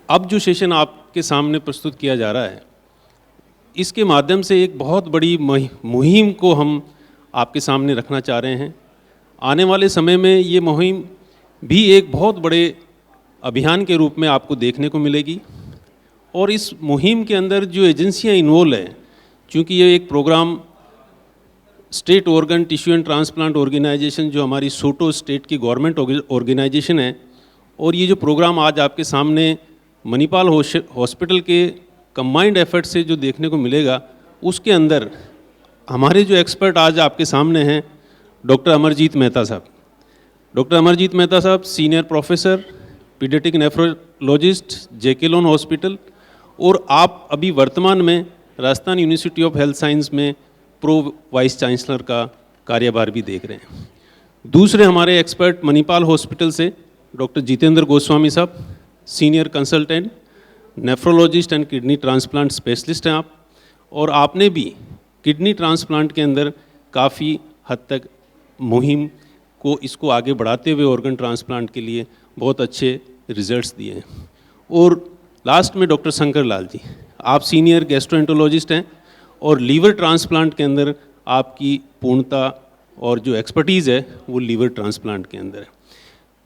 अब जो सेशन आपके सामने प्रस्तुत किया जा रहा है, इसके माध्यम से एक बहुत बड़ी मुहिम को हम आपके सामने रखना चाह रहे हैं। आने वाले समय में ये मुहिम भी एक बहुत बड़े अभियान के रूप में आपको देखने को मिलेगी और इस मुहिम के अंदर जो एजेंसियां इन्वॉल्व हैं, चूँकि ये एक program state organ tissue and transplant organisation जो हमारी सोटो स्टेट की गवर्नमेंट ऑर्गेनाइजेशन है, और ये जो प्रोग्राम आज आपके सामने मणिपाल हॉस्पिटल के कंबाइंड एफर्ट से जो देखने को मिलेगा, उसके अंदर हमारे जो एक्सपर्ट आज आपके सामने हैं डॉक्टर अमरजीत मेहता साहब। डॉक्टर अमरजीत मेहता साहब सीनियर प्रोफेसर पीडियाट्रिक नेफ्रोलॉजिस्ट जेके लोन हॉस्पिटल, और आप अभी वर्तमान में Rajasthan university of health science में प्रो वाइस चांसलर का कार्यभार भी देख रहे हैं। दूसरे हमारे एक्सपर्ट मणिपाल हॉस्पिटल से डॉक्टर जितेंद्र गोस्वामी साहब, senior consultant nephrologist and kidney transplant specialist हैं आप, और आपने भी किडनी ट्रांसप्लांट के अंदर काफ़ी हद तक मुहिम को इसको आगे बढ़ाते हुए ऑर्गन ट्रांसप्लांट के लिए बहुत अच्छे रिजल्ट्स दिए हैं। और लास्ट में डॉक्टर शंकर लाल जी, आप सीनियर गैस्ट्रोएंटरोलॉजिस्ट हैं और लीवर ट्रांसप्लांट के अंदर आपकी पूर्णता और जो एक्सपर्टीज़ है वो लीवर ट्रांसप्लांट के अंदर है।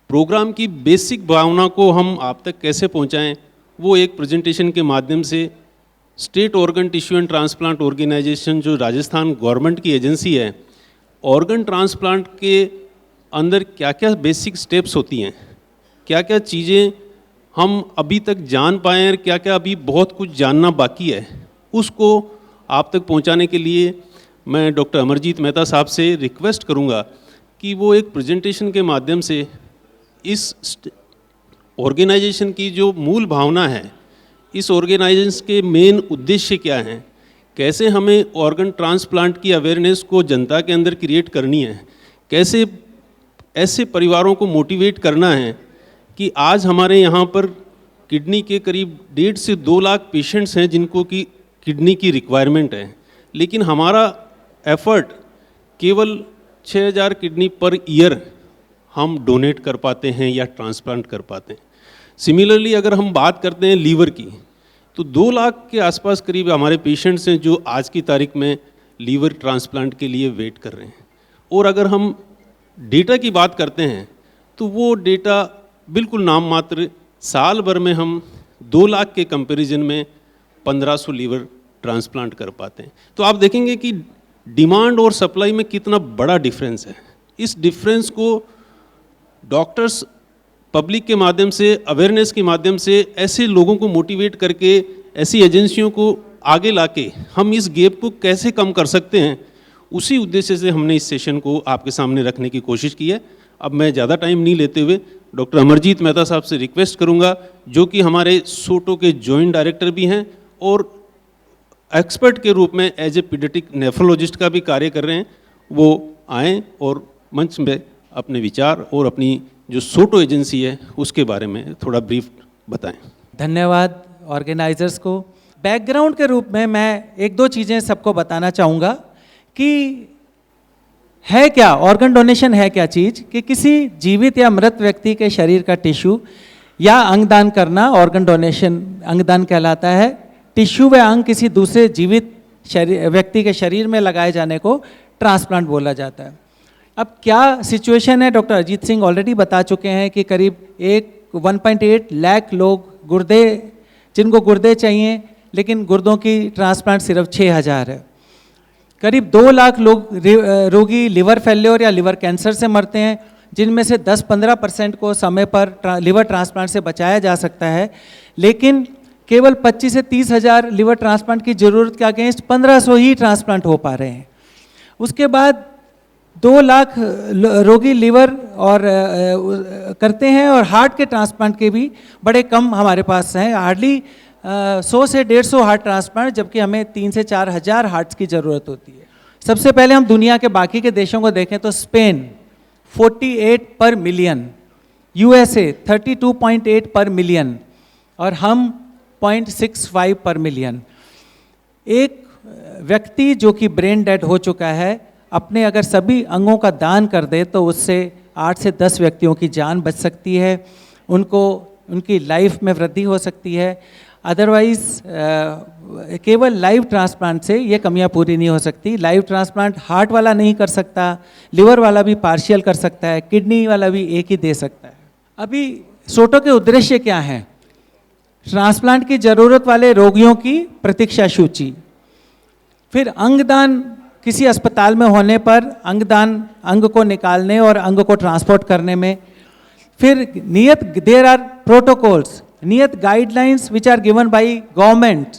प्रोग्राम की बेसिक भावना को हम आप तक कैसे पहुंचाएं, वो एक प्रेजेंटेशन के माध्यम से state organ tissue and transplant organisation जो राजस्थान गवर्नमेंट की एजेंसी है, ऑर्गन ट्रांसप्लांट के अंदर क्या क्या बेसिक स्टेप्स होती हैं, क्या क्या चीज़ें हम अभी तक जान पाएँ और क्या क्या अभी बहुत कुछ जानना बाकी है, उसको आप तक पहुंचाने के लिए मैं डॉक्टर अमरजीत मेहता साहब से रिक्वेस्ट करूंगा कि वो एक प्रेजेंटेशन के माध्यम से इस ऑर्गेनाइजेशन की जो मूल भावना है, इस ऑर्गेनाइजेशन के मेन उद्देश्य क्या हैं, कैसे हमें ऑर्गन ट्रांसप्लांट की अवेयरनेस को जनता के अंदर क्रिएट करनी है, कैसे ऐसे परिवारों को मोटिवेट करना है कि आज हमारे यहाँ पर किडनी के करीब 1.5 से 2 लाख पेशेंट्स हैं जिनको कि किडनी की रिक्वायरमेंट है, लेकिन हमारा एफर्ट केवल 6000 किडनी पर ईयर हम डोनेट कर पाते हैं या ट्रांसप्लांट कर पाते हैं। सिमिलरली अगर हम बात करते हैं लीवर की, तो 2 लाख के आसपास करीब हमारे पेशेंट्स हैं जो आज की तारीख में लीवर ट्रांसप्लांट के लिए वेट कर रहे हैं। और अगर हम डेटा की बात करते हैं तो वो डेटा बिल्कुल नाम मात्र, साल भर में हम 2 लाख के कंपैरिजन में 1500 लीवर ट्रांसप्लांट कर पाते हैं। तो आप देखेंगे कि डिमांड और सप्लाई में कितना बड़ा डिफरेंस है। इस डिफरेंस को डॉक्टर्स पब्लिक के माध्यम से, अवेयरनेस के माध्यम से, ऐसे लोगों को मोटिवेट करके, ऐसी एजेंसियों को आगे लाके हम इस गैप को कैसे कम कर सकते हैं, उसी उद्देश्य से हमने इस सेशन को आपके सामने रखने की कोशिश की है। अब मैं ज़्यादा टाइम नहीं लेते हुए डॉक्टर अमरजीत मेहता साहब से रिक्वेस्ट करूंगा, जो कि हमारे सोटो के जॉइंट डायरेक्टर भी हैं और एक्सपर्ट के रूप में एज ए पीडियाट्रिक नेफ्रोलॉजिस्ट का भी कार्य कर रहे हैं, वो आएँ और मंच में अपने विचार और अपनी जो सोटो एजेंसी है उसके बारे में थोड़ा ब्रीफ बताएं। धन्यवाद ऑर्गेनाइजर्स को। बैकग्राउंड के रूप में मैं 1-2 चीज़ें सबको बताना चाहूँगा कि है क्या ऑर्गन डोनेशन, है क्या चीज़ कि किसी जीवित या मृत व्यक्ति के शरीर का टिश्यू या अंगदान करना ऑर्गन डोनेशन अंगदान कहलाता है। टिश्यू व अंग किसी दूसरे जीवित व्यक्ति के शरीर में लगाए जाने को ट्रांसप्लांट बोला जाता है। अब क्या सिचुएशन है, डॉक्टर अजीत सिंह ऑलरेडी बता चुके हैं कि करीब 1.8 लाख लोग जिनको गुर्दे चाहिए, लेकिन गुर्दों की ट्रांसप्लांट सिर्फ 6000 है। करीब 2 लाख लोग रोगी लिवर फेल्योर या लिवर कैंसर से मरते हैं, जिनमें से 10-15% को समय पर लिवर ट्रांसप्लांट से बचाया जा सकता है, लेकिन केवल 25 से 30 हज़ार लिवर ट्रांसप्लांट की ज़रूरत के अगेंस्ट 1500 ही ट्रांसप्लांट हो पा रहे हैं। उसके बाद 2 लाख रोगी लिवर और करते हैं, और हार्ट के ट्रांसप्लांट के भी बड़े कम हमारे पास हैं, हार्डली 100 से 150 हार्ट ट्रांसप्लांट, जबकि हमें 3 से 4 हज़ार हार्ट्स की ज़रूरत होती है। सबसे पहले हम दुनिया के बाकी के देशों को देखें तो स्पेन 48 पर मिलियन, यूएसए 32.8 पर मिलियन, और हम 0.65 पर मिलियन। एक व्यक्ति जो कि ब्रेन डेड हो चुका है, अपने अगर सभी अंगों का दान कर दे तो उससे 8 से 10 व्यक्तियों की जान बच सकती है। उनको उनकी लाइफ में वृद्धि हो सकती है। अदरवाइज केवल लाइव ट्रांसप्लांट से ये कमियां पूरी नहीं हो सकती। लाइव ट्रांसप्लांट हार्ट वाला नहीं कर सकता, लिवर वाला भी पार्शियल कर सकता है, किडनी वाला भी एक ही दे सकता है। अभी सोटो के उद्देश्य क्या हैं? ट्रांसप्लांट की ज़रूरत वाले रोगियों की प्रतीक्षा सूची, फिर अंगदान किसी अस्पताल में होने पर अंगदान, अंग को निकालने और अंग को ट्रांसपोर्ट करने में, फिर नियत देयर आर प्रोटोकॉल्स, नियत guidelines which are given by government,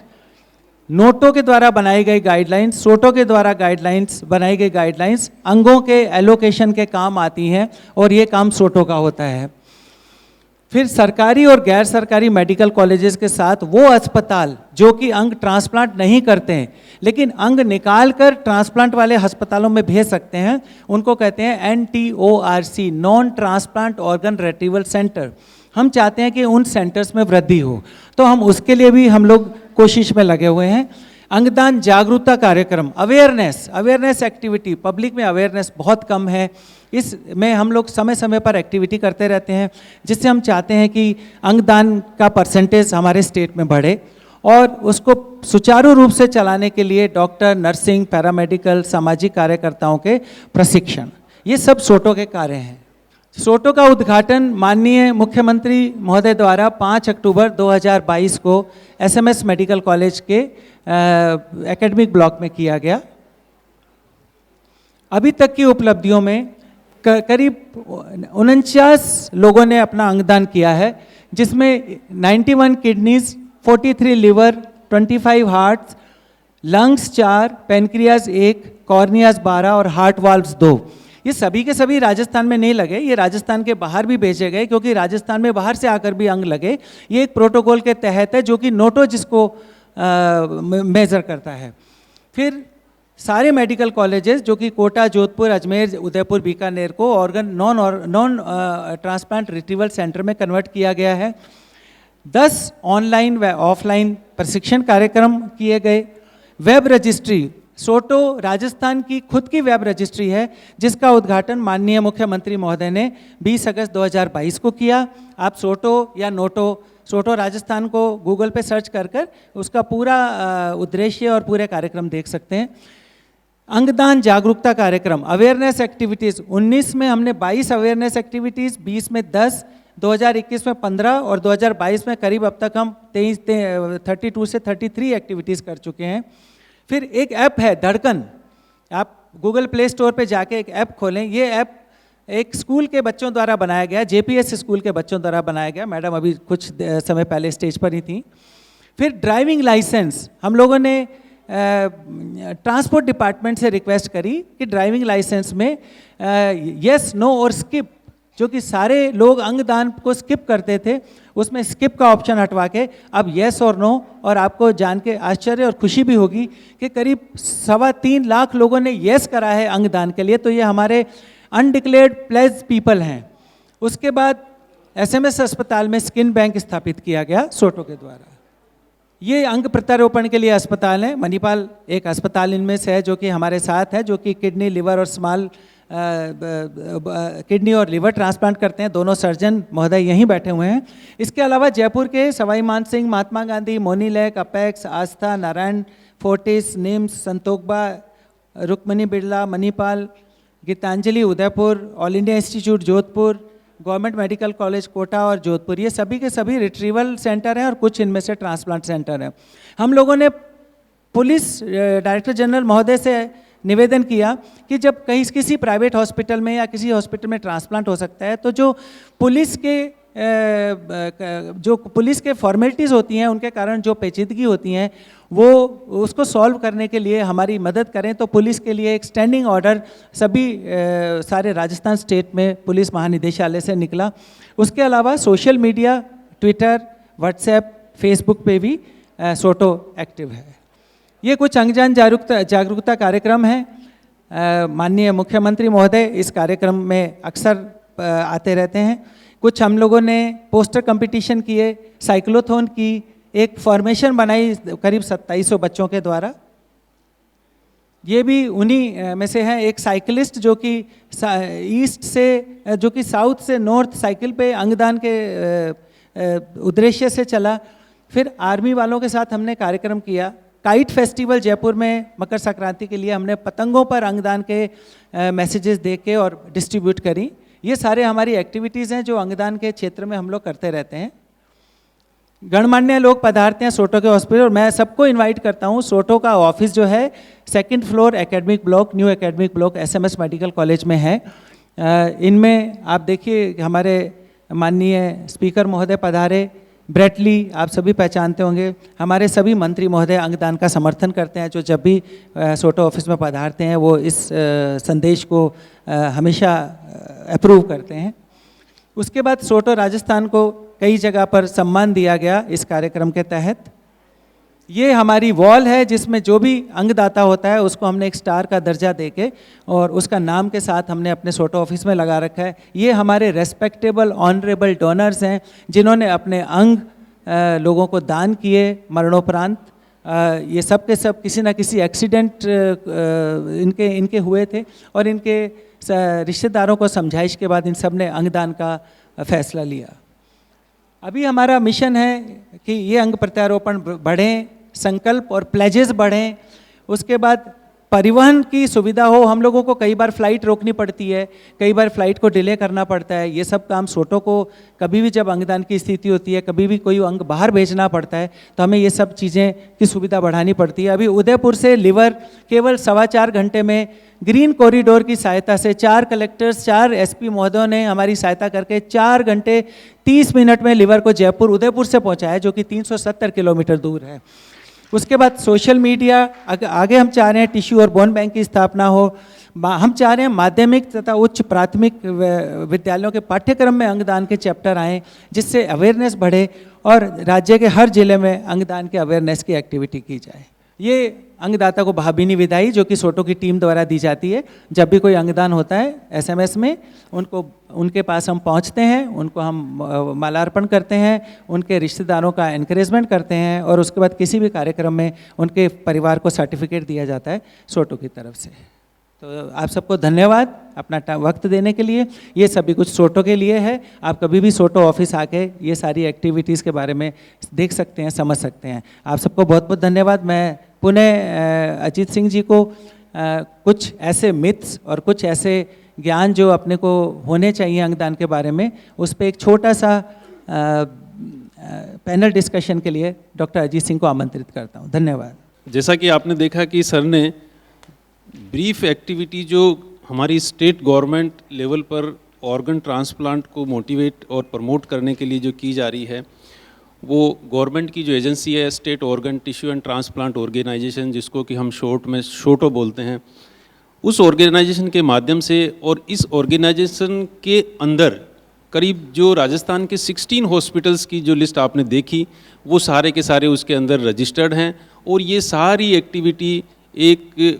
NOTTO के द्वारा बनाई गई गाइडलाइंस, सोटो के द्वारा गाइडलाइंस बनाई गई गाइडलाइंस अंगों के एलोकेशन के काम आती हैं और ये काम सोटो का होता है। फिर सरकारी और गैर सरकारी मेडिकल कॉलेजेस के साथ वो अस्पताल जो कि अंग ट्रांसप्लांट नहीं करते हैं लेकिन अंग निकाल कर ट्रांसप्लांट वाले अस्पतालों में भेज सकते हैं, उनको कहते हैं NTORC, non transplant organ retrieval centre. हम चाहते हैं कि उन सेंटर्स में वृद्धि हो, तो हम उसके लिए भी हम लोग कोशिश में लगे हुए हैं। अंगदान जागरूकता कार्यक्रम, अवेयरनेस एक्टिविटी, पब्लिक में अवेयरनेस बहुत कम है, इसमें हम लोग समय समय पर एक्टिविटी करते रहते हैं, जिससे हम चाहते हैं कि अंगदान का परसेंटेज हमारे स्टेट में बढ़े और उसको सुचारू रूप से चलाने के लिए डॉक्टर, नर्सिंग, पैरामेडिकल, सामाजिक कार्यकर्ताओं के प्रशिक्षण, ये सब सोटो के कार्य हैं। सोटो का उद्घाटन माननीय मुख्यमंत्री महोदय द्वारा 5 अक्टूबर 2022 को SMS मेडिकल कॉलेज के एकेडमिक ब्लॉक में किया गया। अभी तक की उपलब्धियों में करीब 49 लोगों ने अपना अंगदान किया है, जिसमें 91 kidneys, 43 liver, 25 hearts, lungs 4, pancreas 1, कॉर्नियाज 12 और हार्ट वाल्व्स 2। ये सभी के सभी राजस्थान में नहीं लगे, ये राजस्थान के बाहर भी भेजे गए, क्योंकि राजस्थान में बाहर से आकर भी अंग लगे। ये एक प्रोटोकॉल के तहत है जो कि नोटो जिसको मेजर करता है। फिर सारे मेडिकल कॉलेजेस जो कि कोटा, जोधपुर, अजमेर, उदयपुर, बीकानेर को नॉन ट्रांसप्लांट रिट्रीवल सेंटर में कन्वर्ट किया गया है। 10 ऑनलाइन व ऑफलाइन प्रशिक्षण कार्यक्रम किए गए। वेब रजिस्ट्री, सोटो राजस्थान की खुद की वेब रजिस्ट्री है, जिसका उद्घाटन माननीय मुख्यमंत्री महोदय ने 20 अगस्त 2022 को किया। आप सोटो या नोटो, सोटो राजस्थान को गूगल पे सर्च कर उसका पूरा उद्देश्य और पूरे कार्यक्रम देख सकते हैं। अंगदान जागरूकता कार्यक्रम, अवेयरनेस एक्टिविटीज़, 19 में हमने 22 अवेयरनेस एक्टिविटीज़, 20 में 10, 2021 में 15 और 2022 में करीब अब तक हम 32 से 33 एक्टिविटीज़ कर चुके हैं। फिर एक ऐप है धड़कन, आप गूगल प्ले स्टोर पे जाके एक ऐप खोलें। ये ऐप एक स्कूल के बच्चों द्वारा बनाया गया, JPS स्कूल के बच्चों द्वारा बनाया गया। मैडम अभी कुछ समय पहले स्टेज पर ही थी। फिर ड्राइविंग लाइसेंस, हम लोगों ने ट्रांसपोर्ट डिपार्टमेंट से रिक्वेस्ट करी कि ड्राइविंग लाइसेंस में यस, नो और स्किप, जो कि सारे लोग अंगदान को स्किप करते थे, उसमें स्किप का ऑप्शन हटवा के अब येस और नो। और आपको जान के आश्चर्य और खुशी भी होगी कि करीब 3.25 लाख लोगों ने येस करा है अंगदान के लिए, तो ये हमारे अनडिक्लेयर्ड प्लेज पीपल हैं। उसके बाद SMS अस्पताल में स्किन बैंक स्थापित किया गया सोटो के द्वारा। ये अंग प्रत्यारोपण के लिए अस्पताल है। मणिपाल एक अस्पताल इनमें से है जो कि हमारे साथ है, जो कि किडनी, लिवर और स्मॉल किडनी और लिवर ट्रांसप्लांट करते हैं। दोनों सर्जन महोदय यहीं बैठे हुए हैं। इसके अलावा जयपुर के Sawai Mansingh, Mahatma Gandhi, Monilek, Apex, Aastha, Narayana Fortis, NIMS, Santokba, Rukmani Birla, Manipal, Geetanjali Udaipur, all India institute Jodhpur, government medical college Kota और जोधपुर, ये सभी के सभी रिट्रीवल सेंटर हैं और कुछ इनमें से ट्रांसप्लांट सेंटर हैं। हम लोगों ने पुलिस डायरेक्टर जनरल महोदय से निवेदन किया कि जब कहीं किसी प्राइवेट हॉस्पिटल में या किसी हॉस्पिटल में ट्रांसप्लांट हो सकता है, तो जो पुलिस के फॉर्मेलिटीज़ होती हैं, उनके कारण जो पेचीदगी होती हैं, वो उसको सॉल्व करने के लिए हमारी मदद करें। तो पुलिस के लिए एक स्टैंडिंग ऑर्डर सभी सारे राजस्थान स्टेट में पुलिस महानिदेशालय से निकला। उसके अलावा social media, Twitter, WhatsApp, Facebook पे भी सोटो एक्टिव है। ये कुछ अंगदान जागरूकता कार्यक्रम हैं। माननीय मुख्यमंत्री महोदय इस कार्यक्रम में अक्सर आते रहते हैं। कुछ हम लोगों ने पोस्टर कंपटीशन किए, साइक्लोथॉन की, एक फॉर्मेशन बनाई करीब 2700 बच्चों के द्वारा। ये भी उन्हीं में से है। एक साइकिलिस्ट जो कि ईस्ट से, जो कि साउथ से नॉर्थ साइकिल पे अंगदान के उद्देश्य से चला। फिर आर्मी वालों के साथ हमने कार्यक्रम किया। काइट फेस्टिवल जयपुर में मकर संक्रांति के लिए हमने पतंगों पर अंगदान के मैसेजेस दे के और डिस्ट्रीब्यूट करी। ये सारे हमारी एक्टिविटीज़ हैं जो अंगदान के क्षेत्र में हम लोग करते रहते हैं। गणमान्य लोग पधारते हैं सोटो के हॉस्पिटल, और मैं सबको इनवाइट करता हूँ। सोटो का ऑफिस जो है 2nd floor academic block, new academic block, SMS medical college में है। इनमें आप देखिए हमारे माननीय स्पीकर महोदय पधारे, ब्रेटली आप सभी पहचानते होंगे। हमारे सभी मंत्री महोदय अंगदान का समर्थन करते हैं, जो जब भी सोटो ऑफिस में पधारते हैं वो इस संदेश को हमेशा अप्रूव करते हैं। उसके बाद सोटो राजस्थान को कई जगह पर सम्मान दिया गया इस कार्यक्रम के तहत। ये हमारी वॉल है जिसमें जो भी अंगदाता होता है उसको हमने एक स्टार का दर्जा देके और उसका नाम के साथ हमने अपने सोटो ऑफिस में लगा रखा है। ये हमारे रेस्पेक्टेबल ऑनरेबल डोनर्स हैं जिन्होंने अपने अंग लोगों को दान किए मरणोपरांत। ये सब के सब किसी न किसी एक्सीडेंट इनके हुए थे, और इनके रिश्तेदारों को समझाइश के बाद इन सब ने अंगदान का फैसला लिया। अभी हमारा मिशन है कि ये अंग प्रत्यारोपण बढ़ें, संकल्प और प्लेजेस बढ़ें। उसके बाद परिवहन की सुविधा हो। हम लोगों को कई बार फ़्लाइट रोकनी पड़ती है, कई बार फ़्लाइट को डिले करना पड़ता है। ये सब काम सोटो को कभी भी जब अंगदान की स्थिति होती है, कभी भी कोई अंग बाहर भेजना पड़ता है, तो हमें ये सब चीज़ें की सुविधा बढ़ानी पड़ती है। अभी उदयपुर से लिवर केवल 4.25 घंटे में ग्रीन कॉरिडोर की सहायता से 4 कलेक्टर्स, 4 SP महोदयों ने हमारी सहायता करके 4 घंटे 30 मिनट में लिवर को जयपुर उदयपुर से पहुँचाया, जो कि 370 किलोमीटर दूर है। उसके बाद सोशल मीडिया आगे हम चाह रहे हैं टिश्यू और बोन बैंक की स्थापना हो। हम चाह रहे हैं माध्यमिक तथा उच्च प्राथमिक विद्यालयों के पाठ्यक्रम में अंगदान के चैप्टर आएँ, जिससे अवेयरनेस बढ़े और राज्य के हर जिले में अंगदान के अवेयरनेस की एक्टिविटी की जाए। ये अंगदाता को भाभिनी विदाई जो कि सोटो की टीम द्वारा दी जाती है। जब भी कोई अंगदान होता है SMS में उनके पास हम पहुंचते हैं, उनको हम मालार्पण करते हैं, उनके रिश्तेदारों का एनकरेजमेंट करते हैं, और उसके बाद किसी भी कार्यक्रम में उनके परिवार को सर्टिफिकेट दिया जाता है सोटो की तरफ से। तो आप सबको धन्यवाद अपना वक्त देने के लिए। ये सभी कुछ सोटो के लिए है। आप कभी भी सोटो ऑफिस आके ये सारी एक्टिविटीज़ के बारे में देख सकते हैं, समझ सकते हैं। आप सबको बहुत बहुत धन्यवाद। मैं पुनः अजीत सिंह जी को कुछ ऐसे मिथ्स और कुछ ऐसे ज्ञान जो अपने को होने चाहिए अंगदान के बारे में, उस पर एक छोटा सा पैनल डिस्कशन के लिए डॉक्टर अजीत सिंह को आमंत्रित करता हूँ। धन्यवाद। जैसा कि आपने देखा कि सर ने ब्रीफ एक्टिविटी जो हमारी स्टेट गवर्नमेंट लेवल पर ऑर्गन ट्रांसप्लांट को मोटिवेट और प्रमोट करने के लिए जो की जा रही है, वो गवर्नमेंट की जो एजेंसी है state organ tissue and transplant organisation, जिसको कि हम शॉर्ट में शोटो बोलते हैं, उस ऑर्गेनाइजेशन के माध्यम से, और इस ऑर्गेनाइजेशन के अंदर करीब जो राजस्थान के 16 हॉस्पिटल्स की जो लिस्ट आपने देखी, वो सारे के सारे उसके अंदर रजिस्टर्ड हैं, और ये सारी एक्टिविटी एक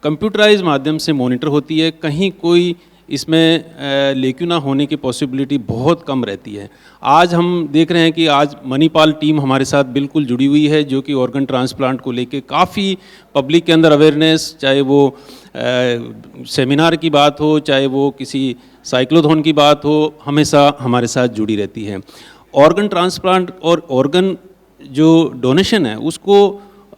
कंप्यूटराइज माध्यम से मॉनिटर होती है। कहीं कोई इसमें लेक्यूना होने की पॉसिबिलिटी बहुत कम रहती है। आज हम देख रहे हैं कि आज मणिपाल टीम हमारे साथ बिल्कुल जुड़ी हुई है, जो कि ऑर्गन ट्रांसप्लांट को लेके काफ़ी पब्लिक के अंदर अवेयरनेस, चाहे वो सेमिनार की बात हो, चाहे वो किसी साइक्लोथॉन की बात हो, हमेशा हमारे साथ जुड़ी रहती है। ऑर्गन ट्रांसप्लांट और ऑर्गन जो डोनेशन है उसको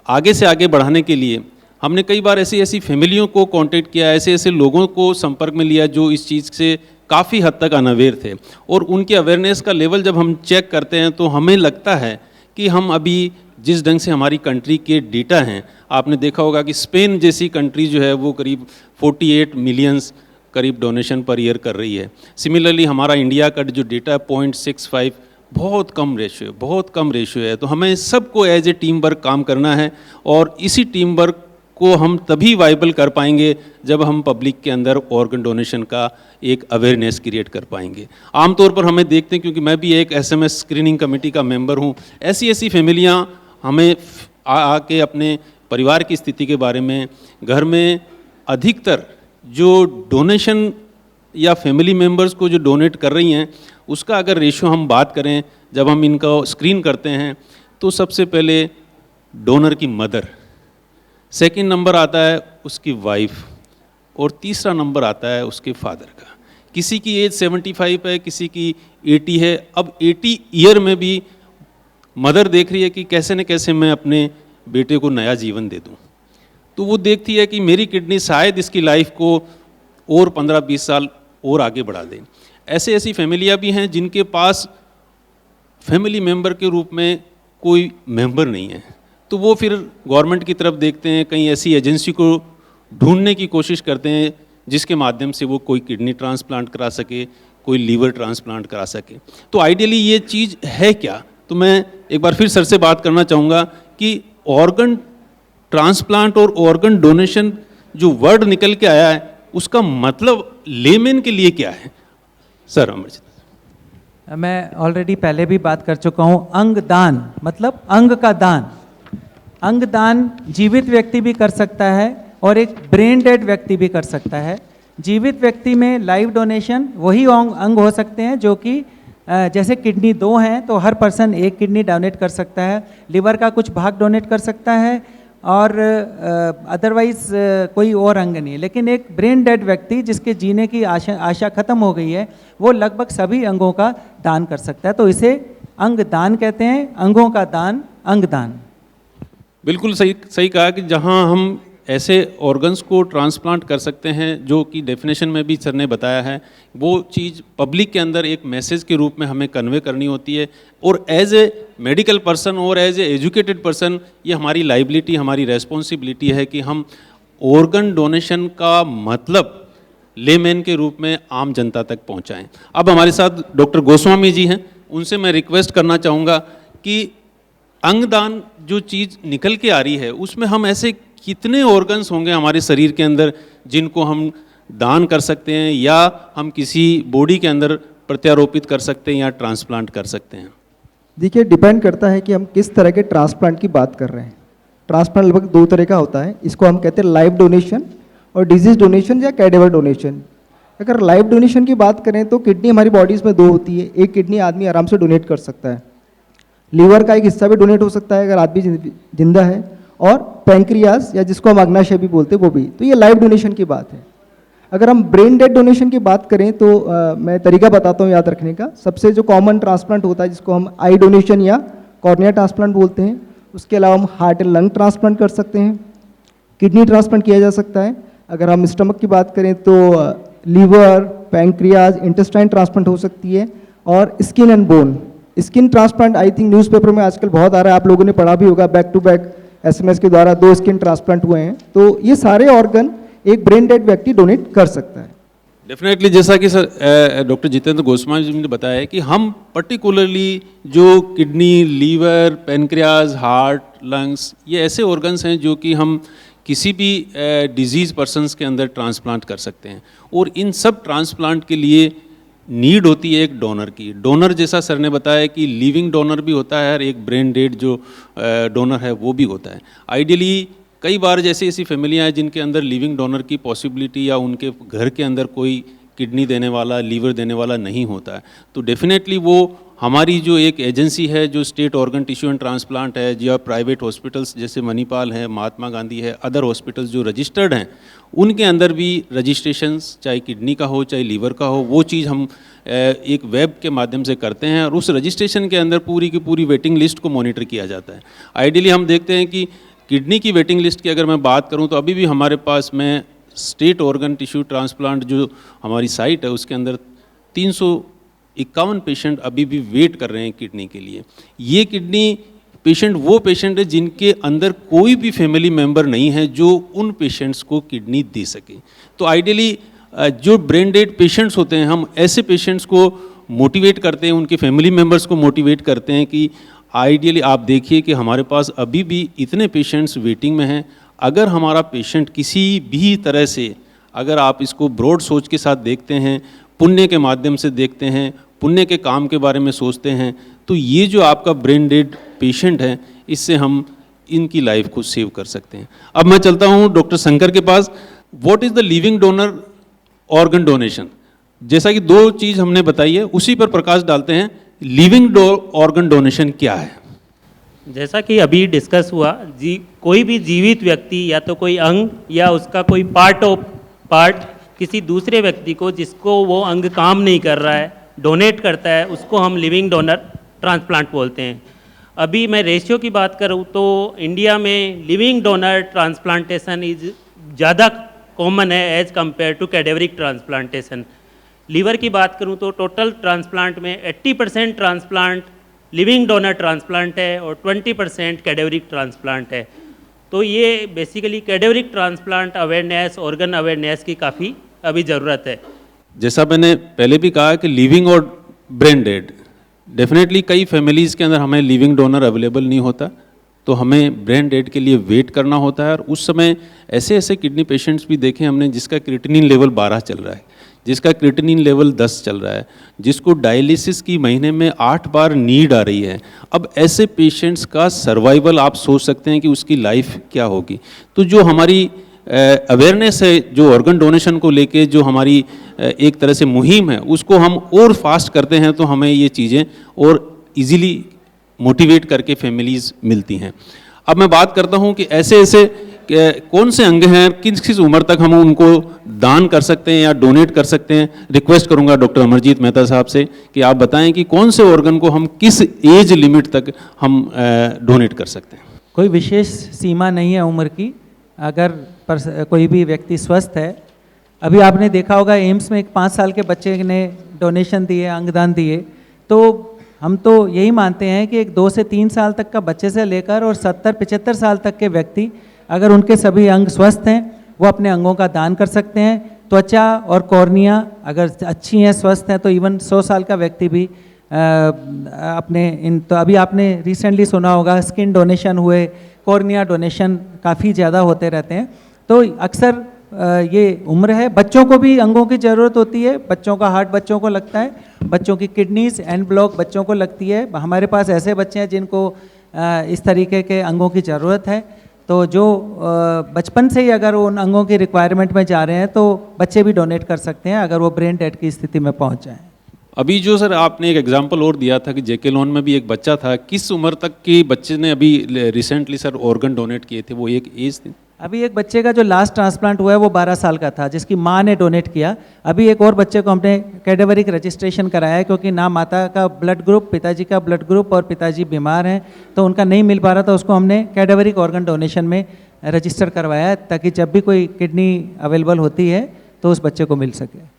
आगे से आगे बढ़ाने के लिए हमने कई बार ऐसी फैमिलियों को कांटेक्ट किया, ऐसे लोगों को संपर्क में लिया जो इस चीज़ से काफ़ी हद तक अनअवेयर थे, और उनके अवेयरनेस का लेवल जब हम चेक करते हैं तो हमें लगता है कि हम अभी जिस ढंग से हमारी कंट्री के डेटा हैं, आपने देखा होगा कि स्पेन जैसी कंट्री जो है वो करीब 48 मिलियंस करीब डोनेशन पर ईयर कर रही है। सिमिलरली हमारा इंडिया का जो डेटा 0.65 बहुत कम रेशियो है। तो हमें सबको एज ए टीम वर्क काम करना है, और इसी टीम वर्क को हम तभी वाइबल कर पाएंगे जब हम पब्लिक के अंदर ऑर्गन डोनेशन का एक अवेयरनेस क्रिएट कर पाएंगे। आमतौर पर हमें देखते हैं, क्योंकि मैं भी एक SMS स्क्रीनिंग कमेटी का मेंबर हूँ, ऐसी फैमिलियाँ हमें आके अपने परिवार की स्थिति के बारे में, घर में अधिकतर जो डोनेशन या फैमिली मेम्बर्स को जो डोनेट कर रही हैं उसका अगर रेशियो हम बात करें, जब हम इनका स्क्रीन करते हैं तो सबसे पहले डोनर की मदर, सेकंड नंबर आता है उसकी वाइफ, और तीसरा नंबर आता है उसके फादर का। किसी की एज 75 है, किसी की 80 है। अब 80 ईयर में भी मदर देख रही है कि कैसे न कैसे मैं अपने बेटे को नया जीवन दे दूं। तो वो देखती है कि मेरी किडनी शायद इसकी लाइफ को और 15-20 साल और आगे बढ़ा दे। ऐसे ऐसी फैमिलियाँ भी हैं जिनके पास फैमिली मेंबर के रूप में कोई मेंबर नहीं है, तो वो फिर गवर्नमेंट की तरफ देखते हैं, कहीं ऐसी एजेंसी को ढूंढने की कोशिश करते हैं जिसके माध्यम से वो कोई किडनी ट्रांसप्लांट करा सके, कोई लीवर ट्रांसप्लांट करा सके। तो आइडियली ये चीज़ है क्या? तो मैं एक बार फिर सर से बात करना चाहूँगा कि ऑर्गन ट्रांसप्लांट और ऑर्गन डोनेशन जो वर्ड निकल के आया है उसका मतलब लेमेन के लिए क्या है? सर अमरजीत। मैं ऑलरेडी पहले भी बात कर चुका हूँ। अंग दान मतलब अंग का दान। अंग दान जीवित व्यक्ति भी कर सकता है और एक ब्रेन डेड व्यक्ति भी कर सकता है। जीवित व्यक्ति में लाइव डोनेशन वही अंग हो सकते हैं जो कि जैसे किडनी 2 हैं तो हर पर्सन एक किडनी डोनेट कर सकता है, लिवर का कुछ भाग डोनेट कर सकता है और अदरवाइज कोई और अंग नहीं है। लेकिन एक ब्रेन डेड व्यक्ति जिसके जीने की आशा खत्म हो गई है वो लगभग सभी अंगों का दान कर सकता है, तो इसे अंग दान कहते हैं, अंगों का दान, अंग दान। बिल्कुल सही कहा कि जहां हम ऐसे ऑर्गन्स को ट्रांसप्लांट कर सकते हैं जो कि डेफिनेशन में भी सर ने बताया है, वो चीज़ पब्लिक के अंदर एक मैसेज के रूप में हमें कन्वे करनी होती है और एज ए मेडिकल पर्सन और एज ए एजुकेटेड पर्सन ये हमारी लाइबिलिटी, हमारी रेस्पॉन्सिबिलिटी है कि हम ऑर्गन डोनेशन का मतलब लेमैन के रूप में आम जनता तक पहुंचाएं। अब हमारे साथ डॉक्टर गोस्वामी जी हैं, उनसे मैं रिक्वेस्ट करना चाहूँगा कि अंगदान जो चीज़ निकल के आ रही है उसमें हम ऐसे कितने ऑर्गन्स होंगे हमारे शरीर के अंदर जिनको हम दान कर सकते हैं या हम किसी बॉडी के अंदर प्रत्यारोपित कर सकते हैं या ट्रांसप्लांट कर सकते हैं? देखिए, डिपेंड करता है कि हम किस तरह के ट्रांसप्लांट की बात कर रहे हैं। ट्रांसप्लांट लगभग 2 तरह का होता है, इसको हम कहते हैं लाइव डोनेशन और डिजीज डोनेशन या कैडेवर डोनेशन। अगर लाइव डोनेशन की बात करें तो किडनी हमारी बॉडीज़ में 2 होती है। एक किडनी आदमी आराम से डोनेट कर सकता है, लीवर का एक हिस्सा भी डोनेट हो सकता है अगर आदमी जिंदा है, और पैंक्रियाज या जिसको हम अग्नाशय भी बोलते हैं वो भी। तो ये लाइव डोनेशन की बात है। अगर हम ब्रेन डेड डोनेशन की बात करें तो मैं तरीका बताता हूँ याद रखने का। सबसे जो कॉमन ट्रांसप्लांट होता है जिसको हम आई डोनेशन या कॉर्निया ट्रांसप्लांट बोलते हैं, उसके अलावा हम हार्ट एंड लंग ट्रांसप्लांट कर सकते हैं, किडनी ट्रांसप्लांट किया जा सकता है। अगर हम स्टमक की बात करें तो लीवर, पैंक्रियाज, इंटेस्टाइन ट्रांसप्लांट हो सकती है, और skin and bone. Skin transplant I think newspaper में आजकल बहुत आ रहा है, आप लोगों ने पढ़ा भी होगा, बैक टू बैक SMS के द्वारा 2 स्किन ट्रांसप्लांट हुए हैं। तो ये सारे ऑर्गन एक ब्रेन डेड व्यक्ति डोनेट कर सकता है। डेफिनेटली, जैसा कि सर डॉक्टर जितेंद्र गोस्वामी जी ने बताया है कि हम पर्टिकुलरली जो kidney, liver, pancreas, heart, lungs, ये ऐसे ऑर्गन्स हैं जो कि हम किसी भी डिजीज़ पर्सन्स के अंदर ट्रांसप्लांट कर सकते हैं, और इन सब ट्रांसप्लांट के लिए नीड होती है एक डोनर की। डोनर जैसा सर ने बताया कि लिविंग डोनर भी होता है और एक ब्रेन डेड जो डोनर है वो भी होता है। आइडियली कई बार जैसी ऐसी फैमिलियाँ हैं जिनके अंदर लिविंग डोनर की पॉसिबिलिटी या उनके घर के अंदर कोई किडनी देने वाला, लीवर देने वाला नहीं होता है, तो डेफिनेटली वो हमारी जो एक एजेंसी है जो state organ tissue and transplant है, या प्राइवेट हॉस्पिटल्स जैसे मणिपाल है, महात्मा गांधी है, अदर हॉस्पिटल्स जो रजिस्टर्ड हैं, उनके अंदर भी रजिस्ट्रेशंस चाहे किडनी का हो चाहे लीवर का हो, वो चीज़ हम एक वेब के माध्यम से करते हैं, और उस रजिस्ट्रेशन के अंदर पूरी की पूरी वेटिंग लिस्ट को मॉनिटर किया जाता है। आइडियली हम देखते हैं कि किडनी की वेटिंग लिस्ट की अगर मैं बात करूं तो अभी भी हमारे पास में स्टेट ऑर्गन टिश्यू ट्रांसप्लांट जो हमारी साइट है उसके अंदर 351 पेशेंट अभी भी वेट कर रहे हैं किडनी के लिए। ये किडनी पेशेंट वो पेशेंट है जिनके अंदर कोई भी फैमिली मेम्बर नहीं है जो उन पेशेंट्स को किडनी दे सके। तो आइडियली जो ब्रेन डेड पेशेंट्स होते हैं, हम ऐसे पेशेंट्स को मोटिवेट करते हैं, उनके फैमिली मेम्बर्स को मोटिवेट करते हैं कि आइडियली आप देखिए कि हमारे पास अभी भी इतने पेशेंट्स वेटिंग में हैं। अगर हमारा पेशेंट किसी भी तरह से, अगर आप इसको ब्रॉड सोच के साथ देखते हैं, पुण्य के माध्यम से देखते हैं, पुण्य के काम के बारे में सोचते हैं, तो ये जो आपका ब्रेन डेड पेशेंट है, इससे हम इनकी लाइफ को सेव कर सकते हैं। अब मैं चलता हूँ डॉक्टर शंकर के पास। What is the living donor organ donation? जैसा कि 2 चीज़ हमने बताई है, उसी पर प्रकाश डालते हैं। लिविंग ऑर्गन डोनेशन क्या है? जैसा कि अभी डिस्कस हुआ, कोई भी जीवित व्यक्ति या तो कोई अंग या उसका कोई पार्ट किसी दूसरे व्यक्ति को जिसको वो अंग काम नहीं कर रहा है डोनेट करता है, उसको हम लिविंग डोनर ट्रांसप्लांट बोलते हैं। अभी मैं रेशियो की बात करूँ तो इंडिया में लिविंग डोनर ट्रांसप्लांटेशन इज ज़्यादा कॉमन है as compare to cadaveric transplantation. Liver की बात करूँ तो टोटल ट्रांसप्लांट में 80% ट्रांसप्लांट लिविंग डोनर ट्रांसप्लांट है और 20% कैडेवरिक ट्रांसप्लांट है। तो ये basically cadaveric transplant awareness, organ awareness की काफ़ी अभी ज़रूरत है। जैसा मैंने पहले भी कहा कि लिविंग और ब्रेन डेड, डेफिनेटली कई फैमिलीज़ के अंदर हमें लिविंग डोनर अवेलेबल नहीं होता, तो हमें ब्रेन डेड के लिए वेट करना होता है। और उस समय ऐसे ऐसे किडनी पेशेंट्स भी देखे हमने जिसका क्रिएटिनिन लेवल 12 चल रहा है, जिसका क्रिएटिनिन लेवल 10 चल रहा है, जिसको डायलिसिस की महीने में 8 बार नीड आ रही है। अब ऐसे पेशेंट्स का सर्वाइवल आप सोच सकते हैं कि उसकी लाइफ क्या होगी। तो जो हमारी अवेयरनेस है, जो ऑर्गन डोनेशन को लेके जो हमारी एक तरह से मुहिम है, उसको हम और फास्ट करते हैं तो हमें ये चीज़ें और इजीली मोटिवेट करके फैमिलीज़ मिलती हैं। अब मैं बात करता हूँ कि ऐसे ऐसे कौन से अंग हैं, किस किस उम्र तक हम उनको दान कर सकते हैं या डोनेट कर सकते हैं। रिक्वेस्ट करूंगा डॉक्टर अमरजीत मेहता साहब से कि आप बताएं कि कौन से ऑर्गन को हम किस एज लिमिट तक हम डोनेट कर सकते हैं। कोई विशेष सीमा नहीं है उम्र की। अगर कोई भी व्यक्ति स्वस्थ है, अभी आपने देखा होगा एम्स में एक 5 साल के बच्चे ने डोनेशन दिए, अंगदान दिए। तो हम तो यही मानते हैं कि एक 2 से 3 साल तक का बच्चे से लेकर और 70-75 साल तक के व्यक्ति, अगर उनके सभी अंग स्वस्थ हैं, वो अपने अंगों का दान कर सकते हैं। त्वचा और कॉर्निया अगर अच्छी हैं, स्वस्थ हैं, तो इवन 100 साल का व्यक्ति भी तो अभी आपने रिसेंटली सुना होगा स्किन डोनेशन हुए, कॉर्निया डोनेशन काफ़ी ज़्यादा होते रहते हैं। तो अक्सर ये उम्र है। बच्चों को भी अंगों की ज़रूरत होती है। बच्चों का हार्ट बच्चों को लगता है, बच्चों की किडनीज एंड ब्लॉक बच्चों को लगती है। हमारे पास ऐसे बच्चे हैं जिनको इस तरीके के अंगों की ज़रूरत है। तो जो बचपन से ही अगर उन अंगों की रिक्वायरमेंट में जा रहे हैं तो बच्चे भी डोनेट कर सकते हैं अगर वो ब्रेन डेड की स्थिति में पहुंच जाएं। अभी जो सर आपने एक एग्जांपल और दिया था कि जेके लोन में भी एक बच्चा था, किस उम्र तक के बच्चे ने अभी रिसेंटली सर ऑर्गन डोनेट किए थे, वो एक एज थी? अभी एक बच्चे का जो लास्ट ट्रांसप्लांट हुआ है वो 12 साल का था, जिसकी माँ ने डोनेट किया। अभी एक और बच्चे को हमने कैडेवरिक रजिस्ट्रेशन कराया है, क्योंकि ना माता का ब्लड ग्रुप, पिताजी का ब्लड ग्रुप, और पिताजी बीमार हैं तो उनका नहीं मिल पा रहा था। उसको हमने कैडेवरिक ऑर्गन डोनेशन में रजिस्टर करवाया है, ताकि जब भी कोई किडनी अवेलेबल होती है तो उस बच्चे को मिल सके।